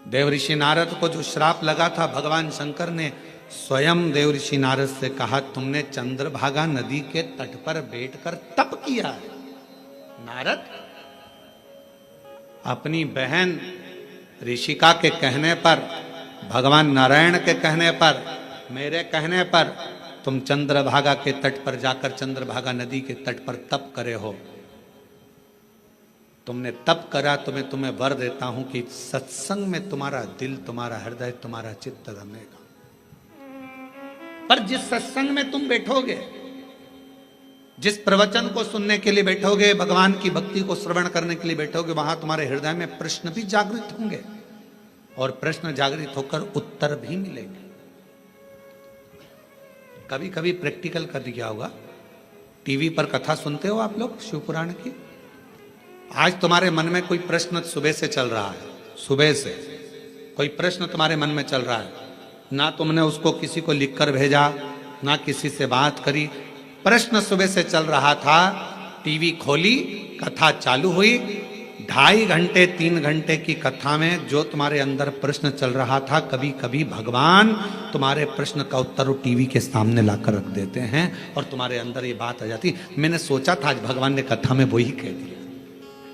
देव ऋषि नारद को जो श्राप लगा था, भगवान शंकर ने स्वयं देव ऋषि नारद से कहा, तुमने चंद्रभागा नदी के तट पर बैठकर तप किया है। नारद, अपनी बहन ऋषिका के कहने पर, भगवान नारायण के कहने पर, मेरे कहने पर तुम चंद्रभागा के तट पर जाकर चंद्रभागा नदी के तट पर तप करे हो। तुमने तप करा तो मैं तुम्हें वर देता हूं कि सत्संग में तुम्हारा दिल, तुम्हारा हृदय, तुम्हारा चित्त रमेगा। पर जिस सत्संग में तुम बैठोगे, जिस प्रवचन को सुनने के लिए बैठोगे, भगवान की भक्ति को श्रवण करने के लिए बैठोगे, वहां तुम्हारे हृदय में प्रश्न भी जागृत होंगे और प्रश्न जागृत होकर उत्तर भी मिलेंगे। कभी कभी प्रैक्टिकल कर दिया होगा, टीवी पर कथा सुनते हो आप लोग शिव पुराण की। आज तुम्हारे मन में कोई प्रश्न सुबह से चल रहा है, सुबह से कोई प्रश्न तुम्हारे मन में चल रहा है, ना तुमने उसको किसी को लिखकर भेजा, ना किसी से बात करी, प्रश्न सुबह से चल रहा था, टीवी खोली, कथा चालू हुई, 2.5 घंटे 3 घंटे की कथा में जो तुम्हारे अंदर प्रश्न चल रहा था, कभी कभी भगवान तुम्हारे प्रश्न का उत्तर वो टीवी के सामने लाकर रख देते हैं और तुम्हारे अंदर ये बात आ जाती, मैंने सोचा था आज भगवान ने कथा में वही कह दिया,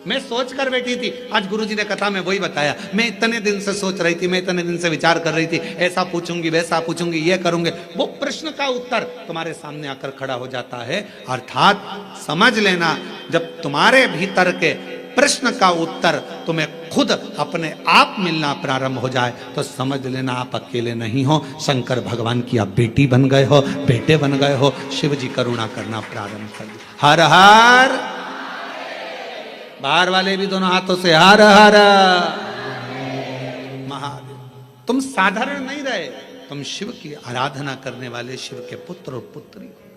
मैं सोच कर बैठी थी आज गुरुजी ने कथा में वही बताया, मैं इतने दिन से सोच रही थी, मैं इतने दिन से विचार कर रही थी, ऐसा पूछूंगी, वैसा पूछूंगी, ये करूंगे, वो प्रश्न का उत्तर तुम्हारे सामने आकर खड़ा हो जाता है। अर्थात समझ लेना, जब तुम्हारे भीतर के प्रश्न का उत्तर तुम्हें खुद अपने आप मिलना प्रारंभ हो जाए तो समझ लेना आप अकेले नहीं हो, शंकर भगवान की आप बेटी बन गए हो, बेटे बन गए हो, शिव जी करुणा करना प्रारंभ कर दिया। हर हर, बाहर वाले भी दोनों हाथों से हर हर महादेव। तुम साधारण नहीं रहे, तुम शिव की आराधना करने वाले शिव के पुत्र और पुत्री हो।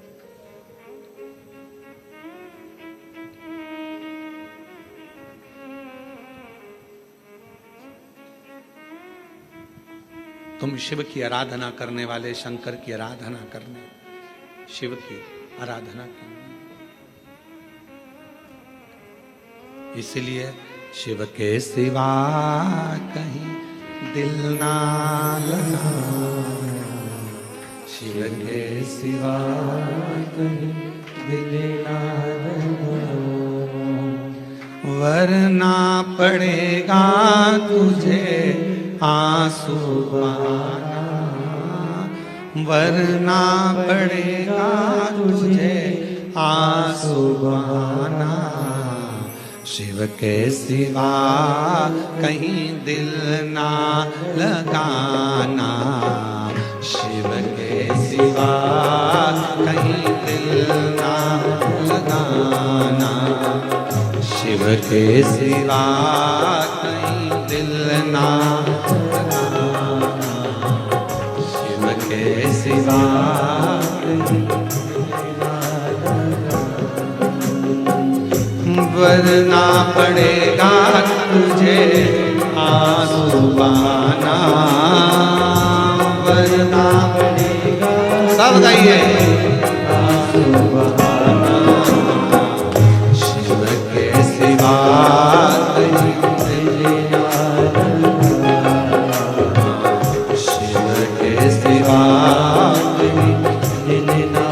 तुम शिव की आराधना करने वाले, शंकर की आराधना करने, शिव की आराधना करने, इसलिए शिव के सिवा कहीं दिल ना लगा, शिव के सिवा कहीं दिल ना लगा, वरना पड़ेगा तुझे आंसू बहाना, वरना पड़ेगा तुझे आंसू बहाना, शिव के सिवा कहीं दिल ना लगाना, शिव के सिवा कहीं दिल ना लगाना, शिव के सिवा कहीं दिल ना लगाना, शिव के सिवा वरना पड़ेगा तुझे आंसू बहाना, वरना पड़ेगा, सब गाइए, आंसू बहाना, शिव के सिवा कहीं दिल ना लगाना, शिव के सिवा कहीं दिल ना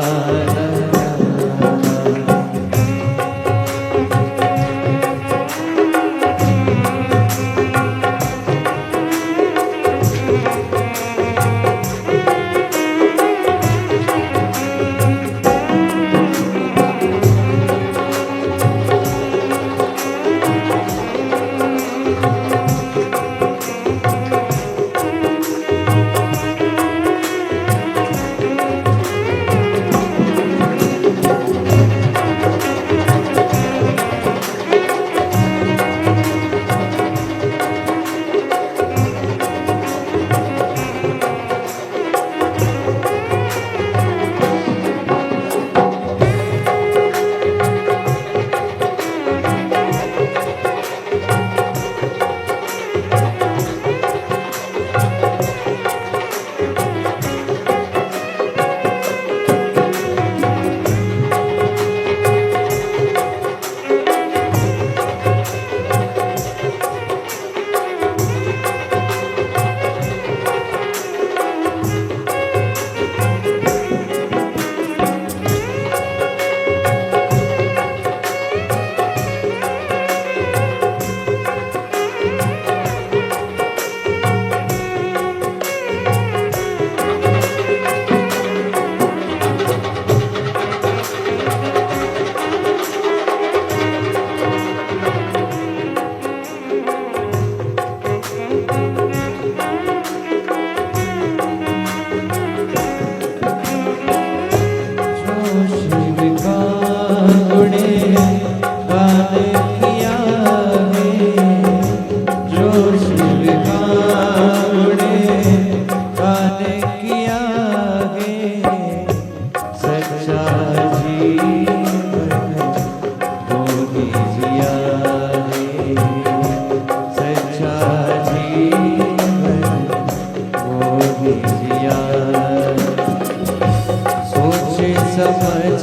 समझ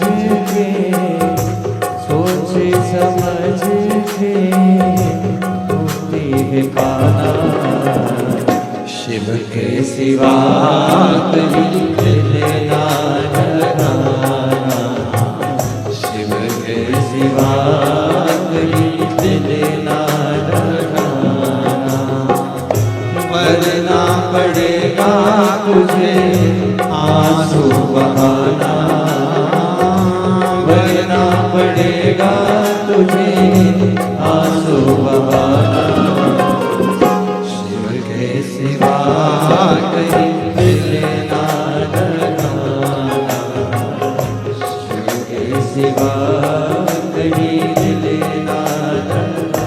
के, सोच समझ के होती है काना। शिव के सिवा कहीं दिल ना लगाना, शिव के सिवा कहीं दिल ना लगाना। वरना पड़ेगा तुझे आंसू बहाना, वरना पड़ेगा तुझे आंसू बहाना। शिव के सिवा कहीं दिल ना लगाना, शिव के सिवा कहीं दिल ना लगाना।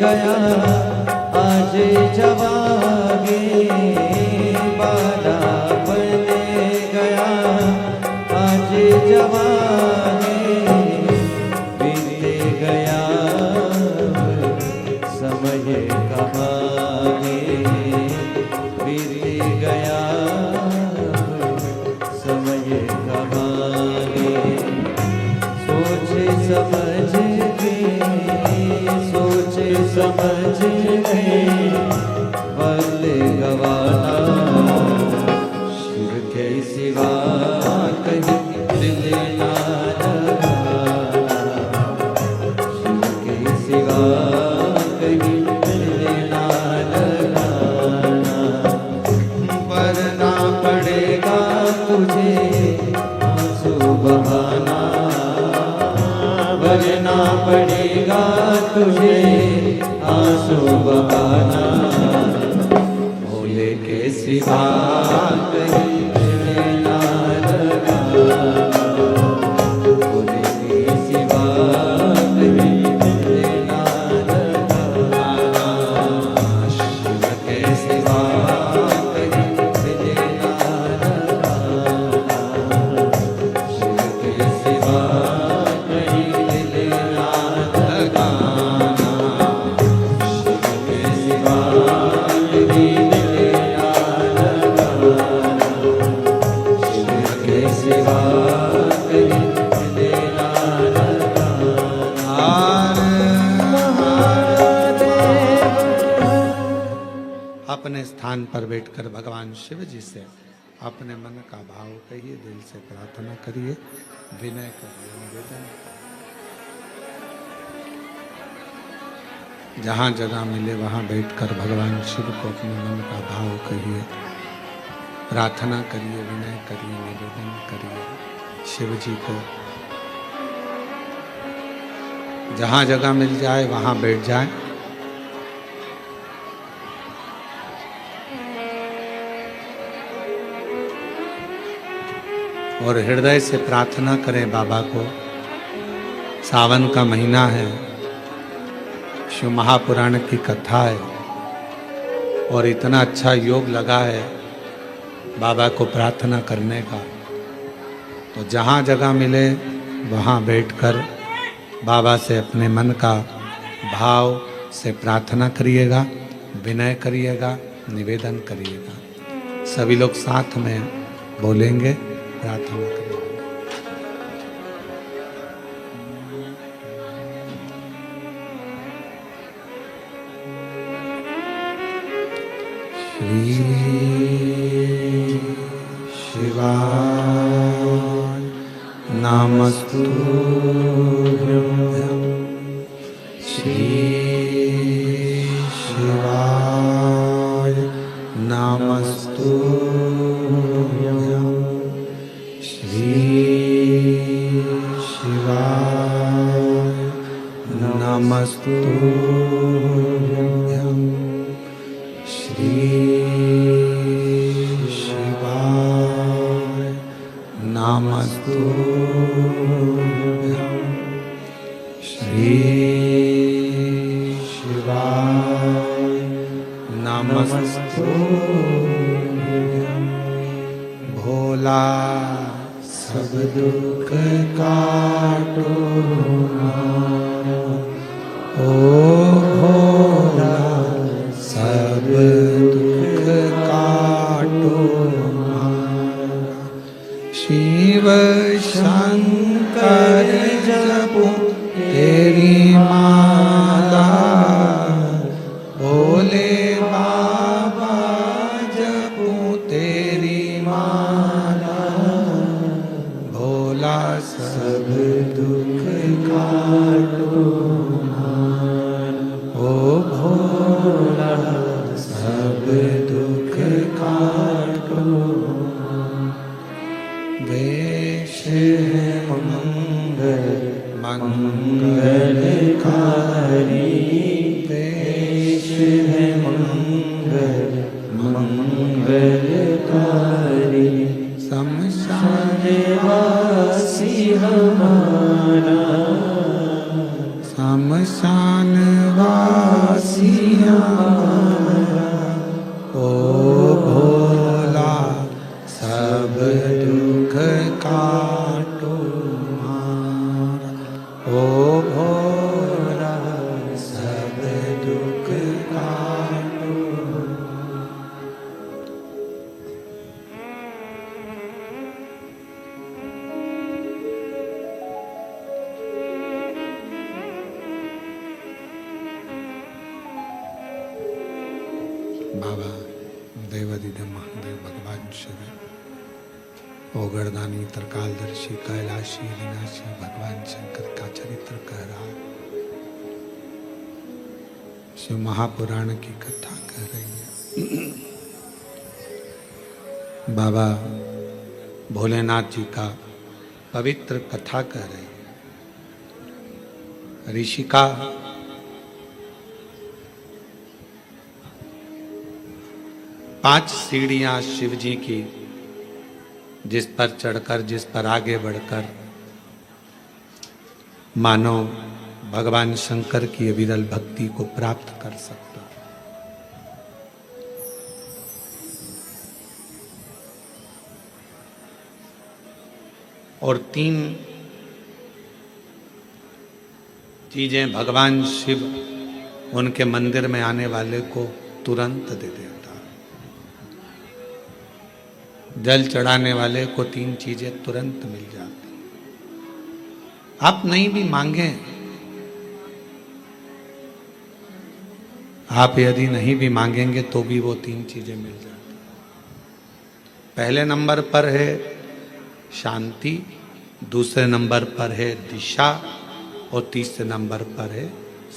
गया आज जवागे, बाला बने गया आज जवागे। बीते गया समय कमागे, बीते गया समय कमागे। सोच समझ के, सोच समझ के बल गवाना। शिव के सिवा कहीं दिल ना लगाना, शिव के सिवा कहीं दिल ना लगाना। वरना पड़ेगा तुझे आंसू बहाना, वरना पड़ेगा तुझे आंसू बहाना। भोले के सिवा कहीं दिल ना लगाना, भोले के सिवा कहीं दिल ना लगाना। शिव के सिवा कहीं दिल ना लगाना, शिव के सिवा कहीं दिल ना लगाना। शिव के सिवा कहीं दिल ना लगाना, शिव के सिवा कहीं दिल ना लगाना। अपने स्थान पर बैठकर भगवान शिव जी से अपने मन का भाव कहिए, दिल से प्रार्थना करिए, विनय करिए, निवेदन। जहाँ जगह मिले वहाँ बैठकर भगवान शिव को अपने मन का भाव कहिए। प्रार्थना करिए, विनय करिए, निवेदन करिए शिव जी को। जहाँ जगह मिल जाए वहाँ बैठ जाए। और हृदय से प्रार्थना करें बाबा को। सावन का महीना है, शिव महापुराण की कथा है और इतना अच्छा योग लगा है बाबा को प्रार्थना करने का। तो जहाँ जगह मिले वहाँ बैठकर बाबा से अपने मन का भाव से प्रार्थना करिएगा, विनय करिएगा, निवेदन करिएगा। सभी लोग साथ में बोलेंगे, प्रार्थना करिएगा। श्री शिवाय नमस्तुभ्यं। श्री शिवाय नमस्तुभ्यं। श्री शिवाय नमस्तुभ्यं। श्री शिवाय नमस्तुभ्यं। श्री शिवाय नमस्तुभ्यं। भोला सब दुख काटो हमारा, ओ भोला सब दुख काटो हमारा। शिव शंकर जपो तेरी माला, भोले बाबा जपो तेरी माला। भोला सब दुख काटो हमारा, ओ भोला सब दुख काटो। वेश है मंगल मंगलकारी, वेश है मंगल मंगलकारी। शमशान वासी हमारा, शमशान वासी हमारा। ओ भोला सब दुख काटो हमारा, ओ भोला सब दुख काटो। बाबा देवादिदेव महादेव भगवान शिव, ओगरदानी त्रिकालदर्शी कैलाशी विनाशी भगवान शंकर का चरित्र कह रहा है। शिव महापुराण की कथा कह रही है। बाबा भोलेनाथ जी का पवित्र कथा कह रही है। ऋषिका पांच सीढ़ियां शिव जी की, जिस पर चढ़कर, जिस पर आगे बढ़कर मानव भगवान शंकर की विरल भक्ति को प्राप्त कर सकता। और तीन चीजें भगवान शिव उनके मंदिर में आने वाले को तुरंत दे देता। जल चढ़ाने वाले को तीन चीजें तुरंत मिल जाती। आप नहीं भी मांगे, आप यदि नहीं भी मांगेंगे तो भी वो तीन चीजें मिल जाती। पहले नंबर पर है शांति, दूसरे नंबर पर है दिशा और तीसरे नंबर पर है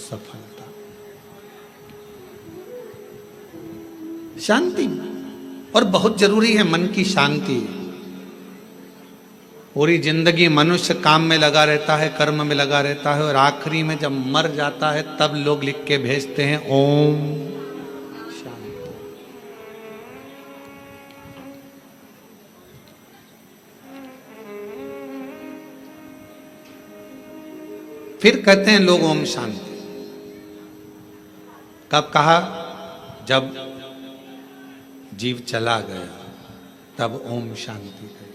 सफलता। शांति, और बहुत जरूरी है मन की शांति। पूरी जिंदगी मनुष्य काम में लगा रहता है, कर्म में लगा रहता है, और आखिरी में जब मर जाता है तब लोग लिख के भेजते हैं ओम शांति। फिर कहते हैं लोग ओम शांति। कब कहा? जब जीव चला गया तब ओम शांति कही,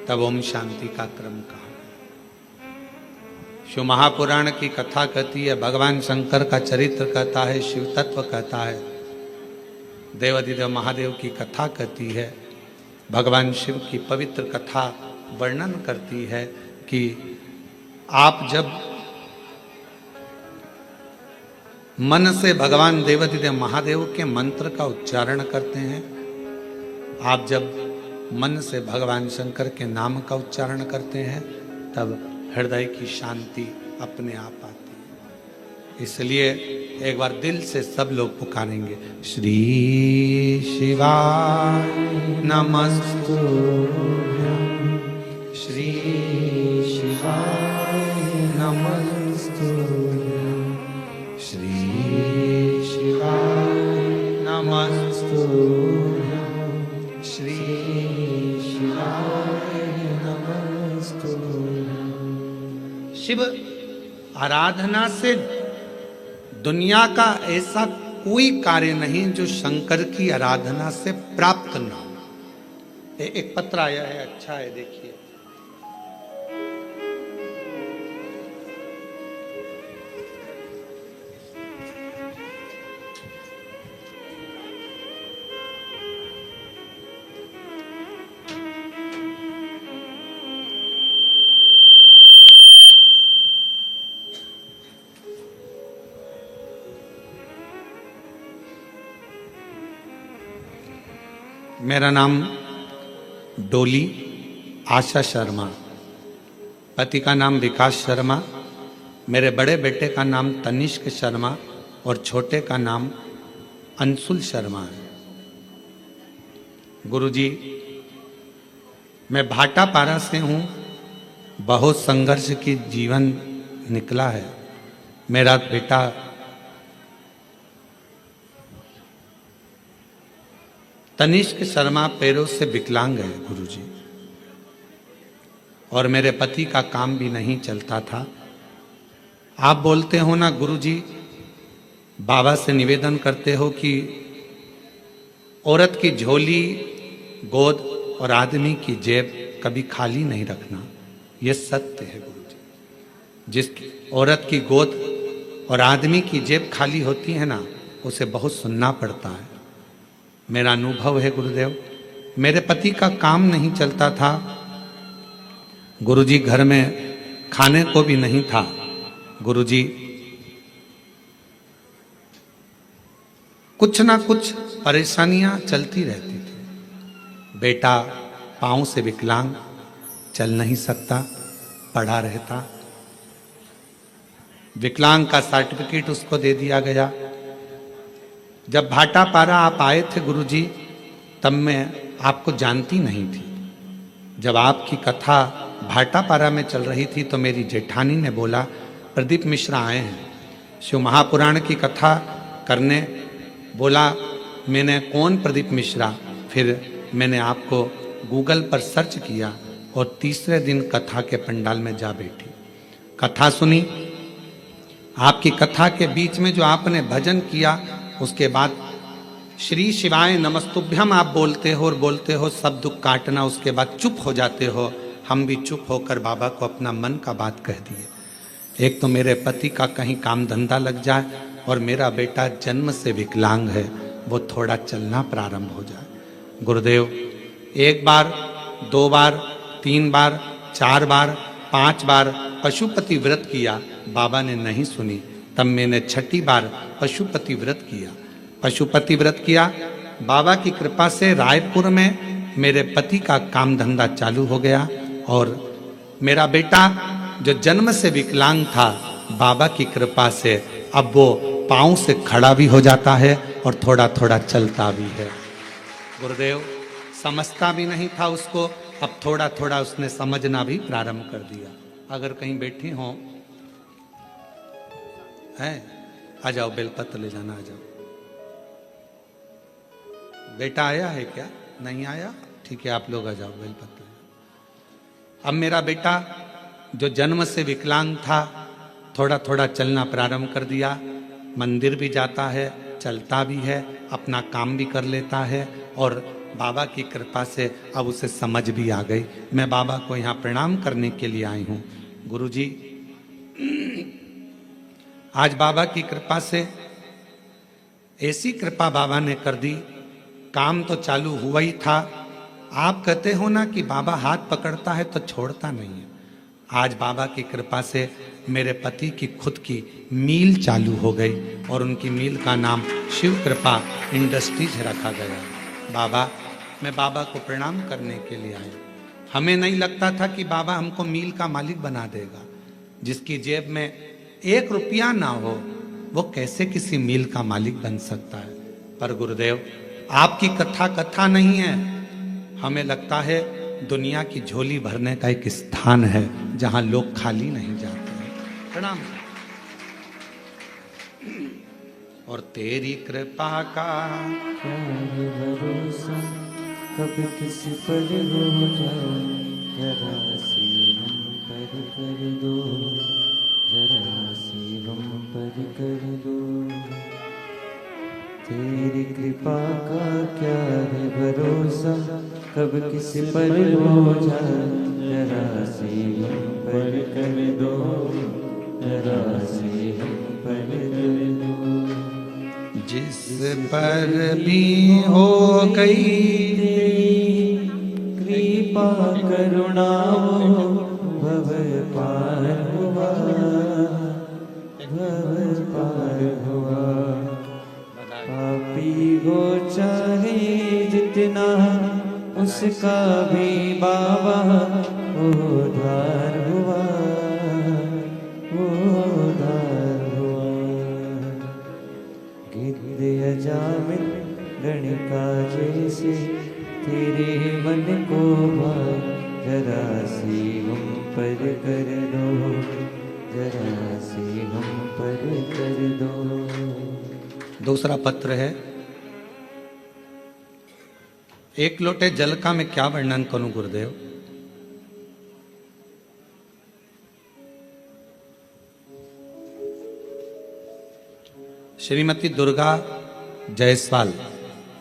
तब ओम शांति का क्रम कहा। शिव महापुराण की कथा कहती है, भगवान शंकर का चरित्र कहता है, शिव तत्व कहता है, देवाधिदेव महादेव की कथा कहती है, भगवान शिव की पवित्र कथा वर्णन करती है कि आप जब मन से भगवान देवाधिदेव महादेव के मंत्र का उच्चारण करते हैं, आप जब मन से भगवान शंकर के नाम का उच्चारण करते हैं, तब हृदय की शांति अपने आप आती है। इसलिए एक बार दिल से सब लोग पुकारेंगे, श्री शिवाय नमस्तुभ्यं, श्री शिवाय नमस्तुभ्यं, श्री शिवाय नमस्तुभ्यं, श्री शिव आराधना से दुनिया का ऐसा कोई कार्य नहीं जो शंकर की आराधना से प्राप्त न हो। एक पत्र आया है, अच्छा है, देखिए। मेरा नाम डोली आशा शर्मा, पति का नाम विकास शर्मा, मेरे बड़े बेटे का नाम तनिष्क शर्मा और छोटे का नाम अंशुल शर्मा है। गुरुजी, मैं भाटापारा से हूँ। बहुत संघर्ष की जीवन निकला है। मेरा बेटा तनिष्क शर्मा पैरों से विकलांग है गुरुजी, और मेरे पति का काम भी नहीं चलता था। आप बोलते हो ना गुरुजी, बाबा से निवेदन करते हो कि औरत की झोली, गोद और आदमी की जेब कभी खाली नहीं रखना। यह सत्य है गुरुजी। जिस औरत की गोद और आदमी की जेब खाली होती है ना, उसे बहुत सुनना पड़ता है। मेरा अनुभव है गुरुदेव। मेरे पति का काम नहीं चलता था गुरुजी, घर में खाने को भी नहीं था गुरुजी। कुछ ना कुछ परेशानियां चलती रहती थी। बेटा पांव से विकलांग, चल नहीं सकता, पड़ा रहता। विकलांग का सर्टिफिकेट उसको दे दिया गया। जब भाटापारा आप आए थे गुरुजी, तब मैं आपको जानती नहीं थी। जब आपकी कथा भाटापारा में चल रही थी तो मेरी जेठानी ने बोला, प्रदीप मिश्रा आए हैं शिव महापुराण की कथा करने। बोला, मैंने कौन प्रदीप मिश्रा? फिर मैंने आपको गूगल पर सर्च किया और तीसरे दिन कथा के पंडाल में जा बैठी, कथा सुनी। आपकी कथा के बीच में जो आपने भजन किया, उसके बाद श्री शिवाय नमस्तुभ्यम आप बोलते हो और बोलते हो सब दुख काटना, उसके बाद चुप हो जाते हो। हम भी चुप होकर बाबा को अपना मन का बात कह दिए। एक तो मेरे पति का कहीं काम धंधा लग जाए और मेरा बेटा जन्म से विकलांग है, वो थोड़ा चलना प्रारंभ हो जाए। गुरुदेव, 1 बार, 2 बार, 3 बार, 4 बार, 5 बार पशुपति व्रत किया, बाबा ने नहीं सुनी। तब मैंने 6ठी बार पशुपति व्रत किया। पशुपति व्रत किया, बाबा की कृपा से रायपुर में मेरे पति का काम धंधा चालू हो गया और मेरा बेटा जो जन्म से विकलांग था, बाबा की कृपा से अब वो पाँव से खड़ा भी हो जाता है और थोड़ा थोड़ा चलता भी है। गुरुदेव समझता भी नहीं था उसको, अब थोड़ा थोड़ा उसने समझना भी प्रारंभ कर दिया। अगर कहीं बैठी हो है, आ जाओ बेलपत्र ले जाना, आ जाओ। बेटा आया है क्या? नहीं आया? ठीक है, आप लोग आ जाओ बेलपत्र। अब मेरा बेटा जो जन्म से विकलांग था, थोड़ा थोड़ा चलना प्रारंभ कर दिया, मंदिर भी जाता है, चलता भी है, अपना काम भी कर लेता है, और बाबा की कृपा से अब उसे समझ भी आ गई। मैं बाबा को यहाँ प्रणाम करने के लिए आई हूँ। गुरुजी, आज बाबा की कृपा से ऐसी कृपा बाबा ने कर दी, काम तो चालू हुआ ही था। आप कहते हो ना कि बाबा हाथ पकड़ता है तो छोड़ता नहीं है। आज बाबा की कृपा से मेरे पति की खुद की मील चालू हो गई, और उनकी मील का नाम शिव कृपा इंडस्ट्रीज रखा गया। बाबा, मैं बाबा को प्रणाम करने के लिए आया। हमें नहीं लगता था कि बाबा हमको मील का मालिक बना देगा। जिसकी जेब में 1 रुपया ना हो, वो कैसे किसी मील का मालिक बन सकता है? पर गुरुदेव, आपकी कथा कथा नहीं है। हमें लगता है दुनिया की झोली भरने का एक स्थान है जहां लोग खाली नहीं जाते हैं। प्रणाम। और तेरी कृपा का क्या है भरोसा, कब किसी पर हो जाए, जरा सी हम पर कर दो, जरा सी हम पर कर दो। तेरी कृपा का क्या है भरोसा, कब किसी पर हो जाए, जरा सी हम पर कर दो, जरा सी हम पर कर दो। जिस पर भी हो गई कृपा करुणा, भव पार हुआ, भव पार हुआ। पापी हो चाहे जितना, उसका भी बाबा उद्धार हुआ, उद्धार हुआ। गिद्ध अजामिल गणिका जैसे तेरे मन को भाए, जरा सी हम पर कर दो, जरा सी हम पर कर दो। दूसरा पत्र है, एक लोटे जल का मैं क्या वर्णन करूं गुरुदेव। श्रीमती दुर्गा जायसवाल,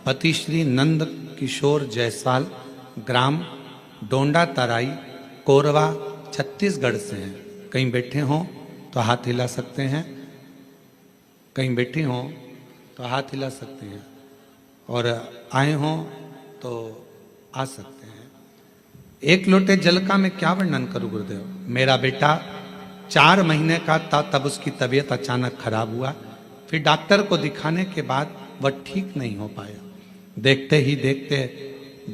पति श्री नंद किशोर जायसवाल, ग्राम डोंडा तराई, कोरवा, छत्तीसगढ़ से हैं। कहीं बैठे हों तो हाथ हिला सकते हैं, कहीं बैठी हों तो हाथ हिला सकते हैं, और आए हों तो आ सकते हैं। एक लोटे जल का मैं क्या वर्णन करूं गुरुदेव। मेरा बेटा 4 महीने का था तब उसकी तबीयत अचानक खराब हुआ। फिर डॉक्टर को दिखाने के बाद वह ठीक नहीं हो पाया। देखते ही देखते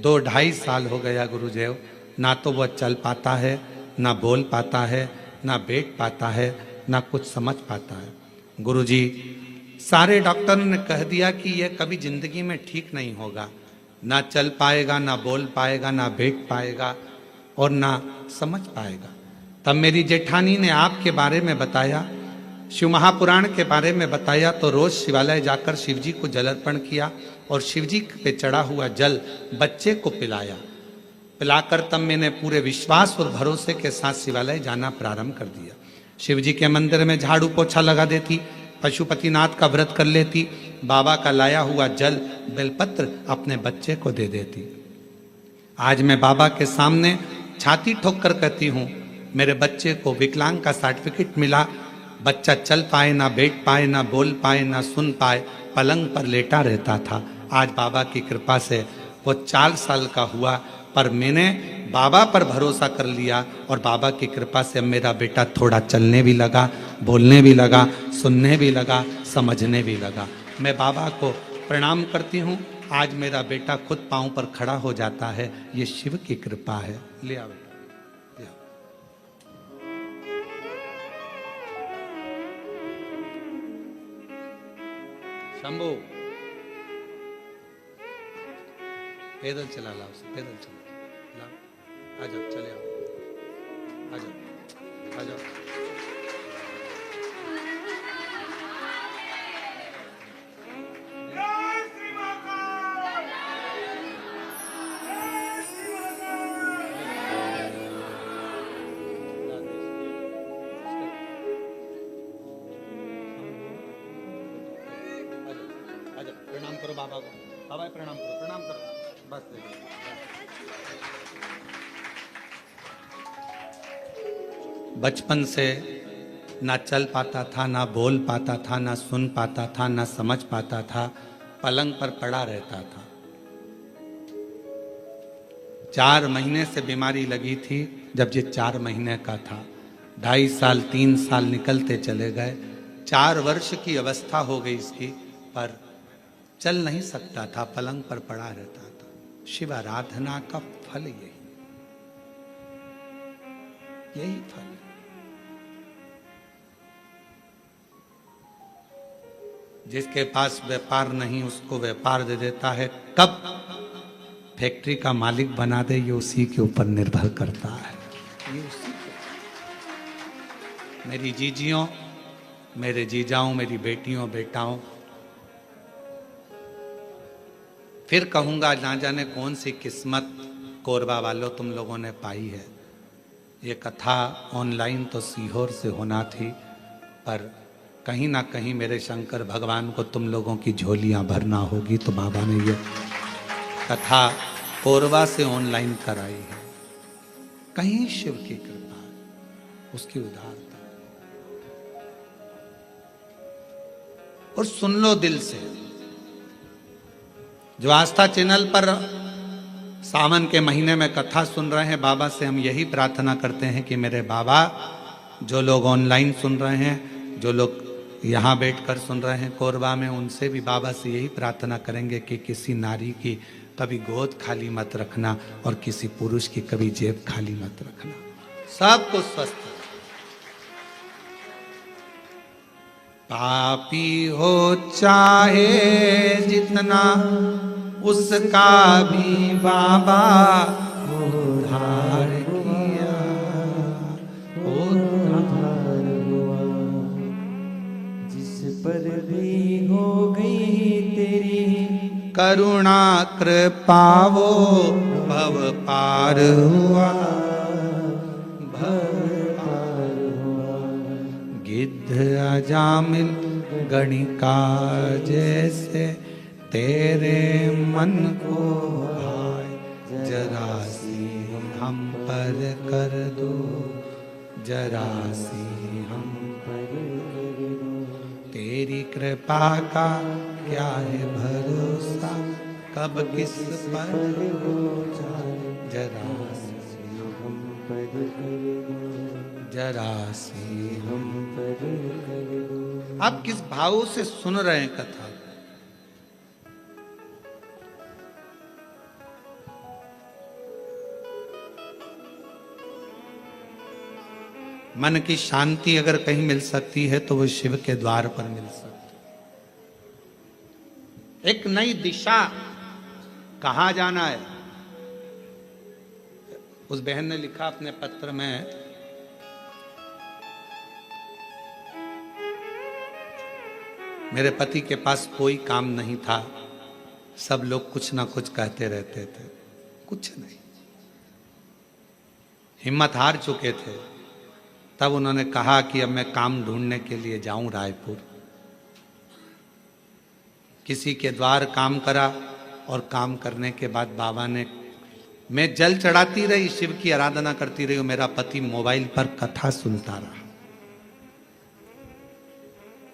2-2.5 साल हो गया गुरुदेव। ना तो वह चल पाता है, ना बोल पाता है, ना बैठ पाता है, ना कुछ समझ पाता है। गुरुजी, सारे डॉक्टरों ने कह दिया कि यह कभी जिंदगी में ठीक नहीं होगा। ना चल पाएगा, ना बोल पाएगा, ना बैठ पाएगा और ना समझ पाएगा। तब मेरी जेठानी ने आपके बारे में बताया, शिव महापुराण के बारे में बताया, तो रोज शिवालय जाकर शिवजी को जल अर्पण किया और शिवजी पे चढ़ा हुआ जल बच्चे को पिलाया। पिलाकर तब मैंने पूरे विश्वास और भरोसे के साथ शिवालय जाना प्रारंभ कर दिया। शिवजी के मंदिर में झाड़ू पोछा लगा देती, पशुपतिनाथ का व्रत कर लेती, बाबा का लाया हुआ जल बेलपत्र अपने बच्चे को दे देती। आज मैं बाबा के सामने छाती ठोक कर कहती हूँ, मेरे बच्चे को विकलांग का सर्टिफिकेट मिला। बच्चा चल पाए ना, बैठ पाए ना, बोल पाए ना, सुन पाए, पलंग पर लेटा रहता था। आज बाबा की कृपा से वो 4 साल का हुआ, पर मैंने बाबा पर भरोसा कर लिया और बाबा की कृपा से अब मेरा बेटा थोड़ा चलने भी लगा, बोलने भी लगा, सुनने भी लगा, समझने भी लगा। मैं बाबा को प्रणाम करती हूँ। आज मेरा बेटा खुद पाँव पर खड़ा हो जाता है, ये शिव की कृपा है। ले आओ बेटा, ले आओ। शंभू, पैदल चला लाओ उसे, पैदल चला लाओ। आ जाओ, चले आओ, आ जाओ, आ जाओ। प्रणाम करो बाबा को, बाबा प्रणाम करो, प्रणाम करो, बस दे दो। बचपन से ना चल पाता था, ना बोल पाता था, ना सुन पाता था, ना समझ पाता था, पलंग पर पड़ा रहता था। 4 महीने से बीमारी लगी थी। जब ये 4 महीने का था, 2.5 साल 3 साल निकलते चले गए, 4 वर्ष की अवस्था हो गई इसकी, पर चल नहीं सकता था, पलंग पर पड़ा रहता था। शिव आराधना का फल यही फल। जिसके पास व्यापार नहीं उसको व्यापार दे देता है, कब फैक्ट्री का मालिक बना दे ये उसी के ऊपर निर्भर करता है। ये उसी के। मेरी जीजियों, मेरे जीजाओं, मेरी बेटियों बेटाओं, फिर कहूंगा, ना जाने कौन सी किस्मत कोरबा वालों तुम लोगों ने पाई है। ये कथा ऑनलाइन तो सीहोर से होना थी, पर कहीं ना कहीं मेरे शंकर भगवान को तुम लोगों की झोलियां भरना होगी, तो बाबा ने ये कथा कोरबा से ऑनलाइन कराई है। कहीं शिव की कृपा, उसकी उदारता। और सुन लो दिल से, जो आस्था चैनल पर सावन के महीने में कथा सुन रहे हैं, बाबा से हम यही प्रार्थना करते हैं कि मेरे बाबा, जो लोग ऑनलाइन सुन रहे हैं, जो लोग यहाँ बैठकर सुन रहे हैं कोरबा में, उनसे भी बाबा से यही प्रार्थना करेंगे कि किसी नारी की कभी गोद खाली मत रखना और किसी पुरुष की कभी जेब खाली मत रखना। सबको स्वस्थ। पापी हो चाहे जितना, उसका भी बाबा उद्धार किया, उद्धार हुआ। जिस पर भी हो गई तेरी करुणा कृपा, वो भव पार हुआ, भव पार हुआ। गिद्ध अजामिल गणिका जैसे तेरे मन को भाए, जरा सी हम पर कर दो, जरा सी हम पर कर दो। तेरी कृपा का क्या है भरोसा, कब किस पर हो जाए, जरा सी हम पर कर दो, जरा सी हम पर कर दो। आप किस भाव से सुन रहे हैं कथा? मन की शांति अगर कहीं मिल सकती है तो वो शिव के द्वार पर मिल सकती है। एक नई दिशा, कहां जाना है। उस बहन ने लिखा अपने पत्र में, मेरे पति के पास कोई काम नहीं था, सब लोग कुछ ना कुछ कहते रहते थे, कुछ नहीं, हिम्मत हार चुके थे। तब उन्होंने कहा कि अब मैं काम ढूंढने के लिए जाऊं रायपुर। किसी के द्वार काम करा और काम करने के बाद बाबा ने, मैं जल चढ़ाती रही, शिव की आराधना करती रही, मेरा पति मोबाइल पर कथा सुनता रहा।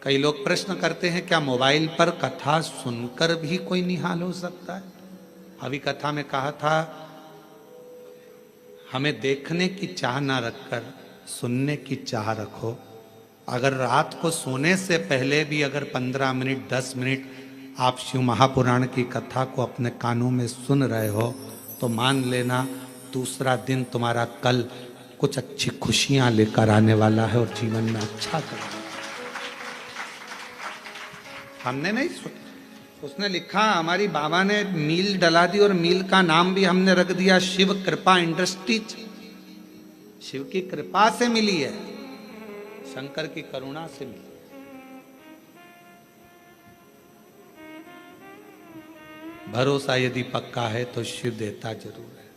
कई लोग प्रश्न करते हैं, क्या मोबाइल पर कथा सुनकर भी कोई निहाल हो सकता है? अभी कथा में कहा था, हमें देखने की चाह ना रखकर सुनने की चाह रखो। अगर रात को सोने से पहले भी अगर 15 मिनट 10 मिनट आप शिव महापुराण की कथा को अपने कानों में सुन रहे हो, तो मान लेना दूसरा दिन तुम्हारा कल कुछ अच्छी खुशियां लेकर आने वाला है और जीवन में अच्छा करेगा। हमने नहीं सुना, उसने लिखा, हमारी बाबा ने मील डला दी और मील का नाम भी हमने रख दिया शिव कृपा इंडस्ट्रीज। शिव की कृपा से मिली है, शंकर की करुणा से मिली। भरोसा यदि पक्का है तो शिव देता जरूर है।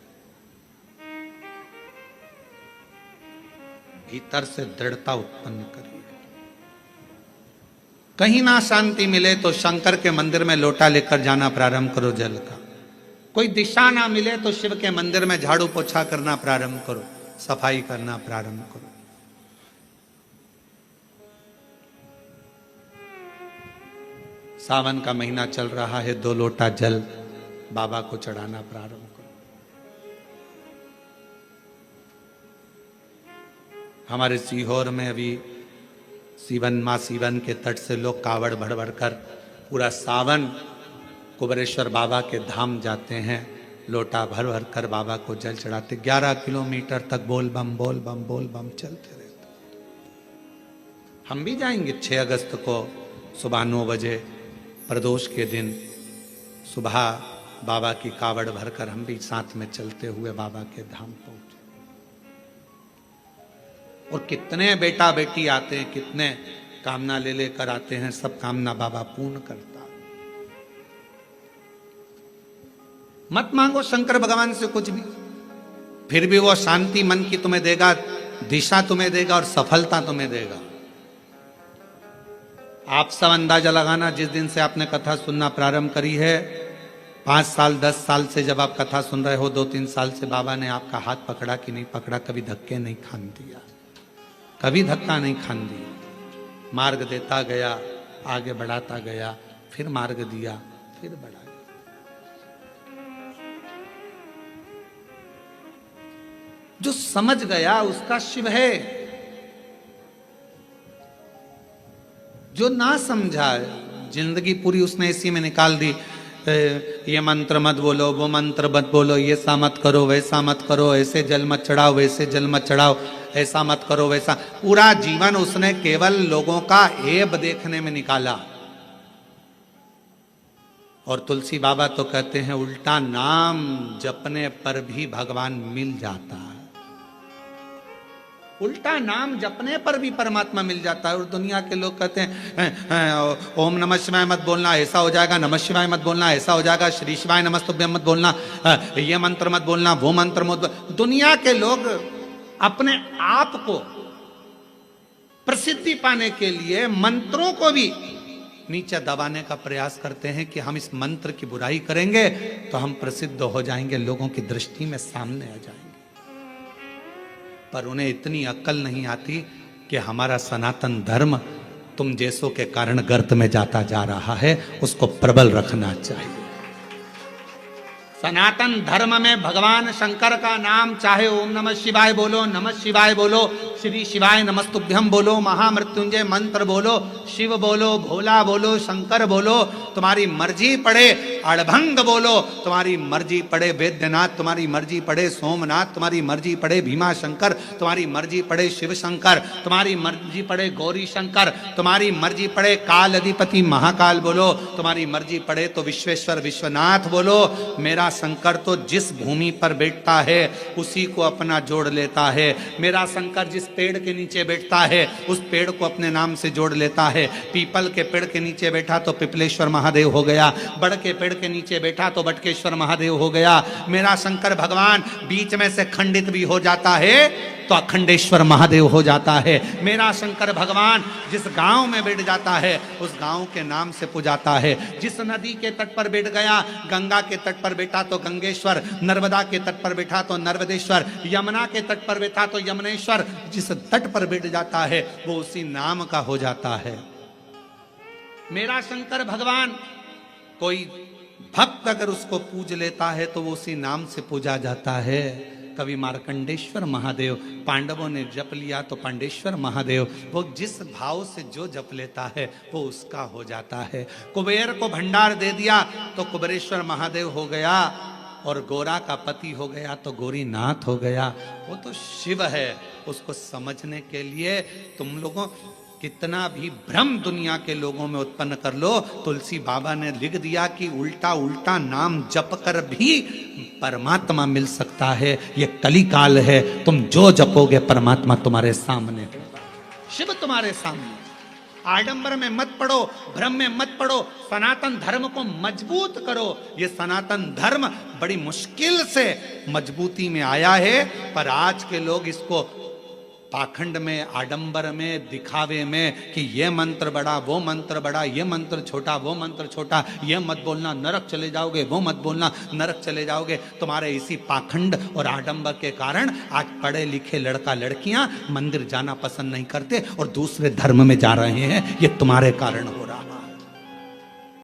भीतर से दृढ़ता उत्पन्न करिए। कहीं ना शांति मिले तो शंकर के मंदिर में लोटा लेकर जाना प्रारंभ करो जल का। कोई दिशा ना मिले तो शिव के मंदिर में झाड़ू पोछा करना प्रारंभ करो, सफाई करना प्रारंभ करो। सावन का महीना चल रहा है, 2 लोटा जल बाबा को चढ़ाना प्रारंभ करो। हमारे सीहोर में अभी माँ सीवन के तट से लोग कावड़ भर भर कर पूरा सावन कुबेरेश्वर बाबा के धाम जाते हैं, लोटा भर भर कर बाबा को जल चढ़ाते। 11 किलोमीटर तक बोल बम बोल बम बोल बम चलते रहते। हम भी जाएंगे 6 अगस्त को सुबह 9 बजे प्रदोष के दिन सुबह बाबा की कावड़ भरकर हम भी साथ में चलते हुए बाबा के धाम पहुंचे। और कितने बेटा बेटी आते हैं, कितने कामना ले लेकर आते हैं, सब कामना बाबा पूर्ण करता। मत मांगो शंकर भगवान से कुछ भी, फिर भी वो शांति मन की तुम्हें देगा, दिशा तुम्हें देगा और सफलता तुम्हें देगा। आप सब अंदाजा लगाना, जिस दिन से आपने कथा सुनना प्रारंभ करी है, 5 साल 10 साल से जब आप कथा सुन रहे हो, 2-3 साल से बाबा ने आपका हाथ पकड़ा कि नहीं पकड़ा, कभी धक्के नहीं खान दिया, कभी धक्का नहीं खान दिया। मार्ग देता गया, आगे बढ़ाता गया, फिर मार्ग दिया, फिर बढ़ा गया। जो समझ गया उसका शिव है, जो ना समझा जिंदगी पूरी उसने इसी में निकाल दी। ये मंत्र मत बोलो, वो मंत्र मत बोलो, ये सा मत करो, वैसा मत करो, ऐसे जल मत चढ़ाओ, वैसे जल मत चढ़ाओ, ऐसा मत करो, वैसा। पूरा जीवन उसने केवल लोगों का ऐब देखने में निकाला। और तुलसी बाबा तो कहते हैं उल्टा नाम जपने पर भी भगवान मिल जाता है। उल्टा नाम जपने पर भी परमात्मा मिल जाता है। और दुनिया के लोग कहते हैं ओम नमः शिवाय मत बोलना, ऐसा हो जाएगा, नमः शिवाय मत बोलना, ऐसा हो जाएगा, श्री शिवाय नमस्तुभ्यं मत बोलना, ये मंत्र मत बोलना, वो मंत्र मत बोलना। दुनिया के लोग अपने आप को प्रसिद्धि पाने के लिए मंत्रों को भी नीचे दबाने का प्रयास करते हैं कि हम इस मंत्र की बुराई करेंगे तो हम प्रसिद्ध हो जाएंगे, लोगों की दृष्टि में सामने आ जाएंगे। पर उन्हें इतनी अक्ल नहीं आती कि हमारा सनातन धर्म तुम जैसों के कारण गर्त में जाता जा रहा है, उसको प्रबल रखना चाहिए। सनातन धर्म में भगवान शंकर का नाम चाहे ओम नमः शिवाय बोलो, नमः शिवाय बोलो, श्री शिवाय नमस्तुभ्यं बोलो, महामृत्युंजय मंत्र बोलो, शिव बोलो, भोला बोलो, शंकर बोलो, तुम्हारी मर्जी पड़े, अड़भंग बोलो, तुम्हारी मर्जी पड़े, वैद्यनाथ तुम्हारी मर्जी पड़े, सोमनाथ तुम्हारी मर्जी पड़े, भीमा शंकर तुम्हारी मर्जी पड़े, शिव शंकर तुम्हारी मर्जी पड़े, गौरी शंकर तुम्हारी मर्जी पड़े, काल अधिपति महाकाल बोलो, तुम्हारी मर्जी पड़े तो विश्वेश्वर विश्वनाथ बोलो। मेरा शंकर तो जिस भूमि पर बैठता है उसी को अपना जोड़ लेता है। मेरा शंकर जिस पेड़ के नीचे बैठता है उस पेड़ को अपने नाम से जोड़ लेता है। पीपल के पेड़ के नीचे बैठा तो पिपलेश्वर महादेव हो गया, बड़ के पेड़ के नीचे बैठा तो बटकेश्वर महादेव हो गया। मेरा शंकर भगवान बीच में से खंडित भी हो जाता है तो अखंडेश्वर महादेव हो जाता है। मेरा शंकर भगवान जिस गांव में बैठ जाता है उस गांव के नाम से पुजाता है। जिस नदी के तट पर बैठ गया, गंगा के तट पर बैठा तो गंगेश्वर, नर्मदा के तट पर बैठा तो नर्मदेश्वर, यमुना के तट पर बैठा तो यमुनेश्वर। जिस तट पर बैठ जाता है वो उसी नाम का हो जाता है। मेरा शंकर भगवान कोई भक्त अगर उसको पूज लेता है तो वो उसी नाम से पूजा जाता है। कवि मार्कंडेश्वर महादेव, पांडवों ने जप लिया तो पांडेश्वर महादेव, वो जिस भाव से जो जप लेता है वो उसका हो जाता है। कुबेर को भंडार दे दिया तो कुबेरेश्वर महादेव हो गया, और गोरा का पति हो गया तो गोरीनाथ हो गया। वो तो शिव है। उसको समझने के लिए तुम लोगों कितना भी भ्रम दुनिया के लोगों में उत्पन्न कर लो, तुलसी बाबा ने लिख दिया कि उल्टा उल्टा नाम जप कर भी परमात्मा मिल सकता है। ये कली काल है, तुम जो जपोगे परमात्मा तुम्हारे सामने होगा, शिव तुम्हारे सामने। आडंबर में मत पड़ो, भ्रम में मत पड़ो, सनातन धर्म को मजबूत करो। ये सनातन धर्म बड़ी मुश्किल से मजबूती में आया है, पर आज के लोग इसको पाखंड में, आडंबर में, दिखावे में कि ये मंत्र बड़ा, वो मंत्र बड़ा, ये मंत्र छोटा, वो मंत्र छोटा, ये मत बोलना नरक चले जाओगे, वो मत बोलना नरक चले जाओगे। तुम्हारे इसी पाखंड और आडंबर के कारण आज पढ़े लिखे लड़का लड़कियां मंदिर जाना पसंद नहीं करते और दूसरे धर्म में जा रहे हैं। ये तुम्हारे कारण हो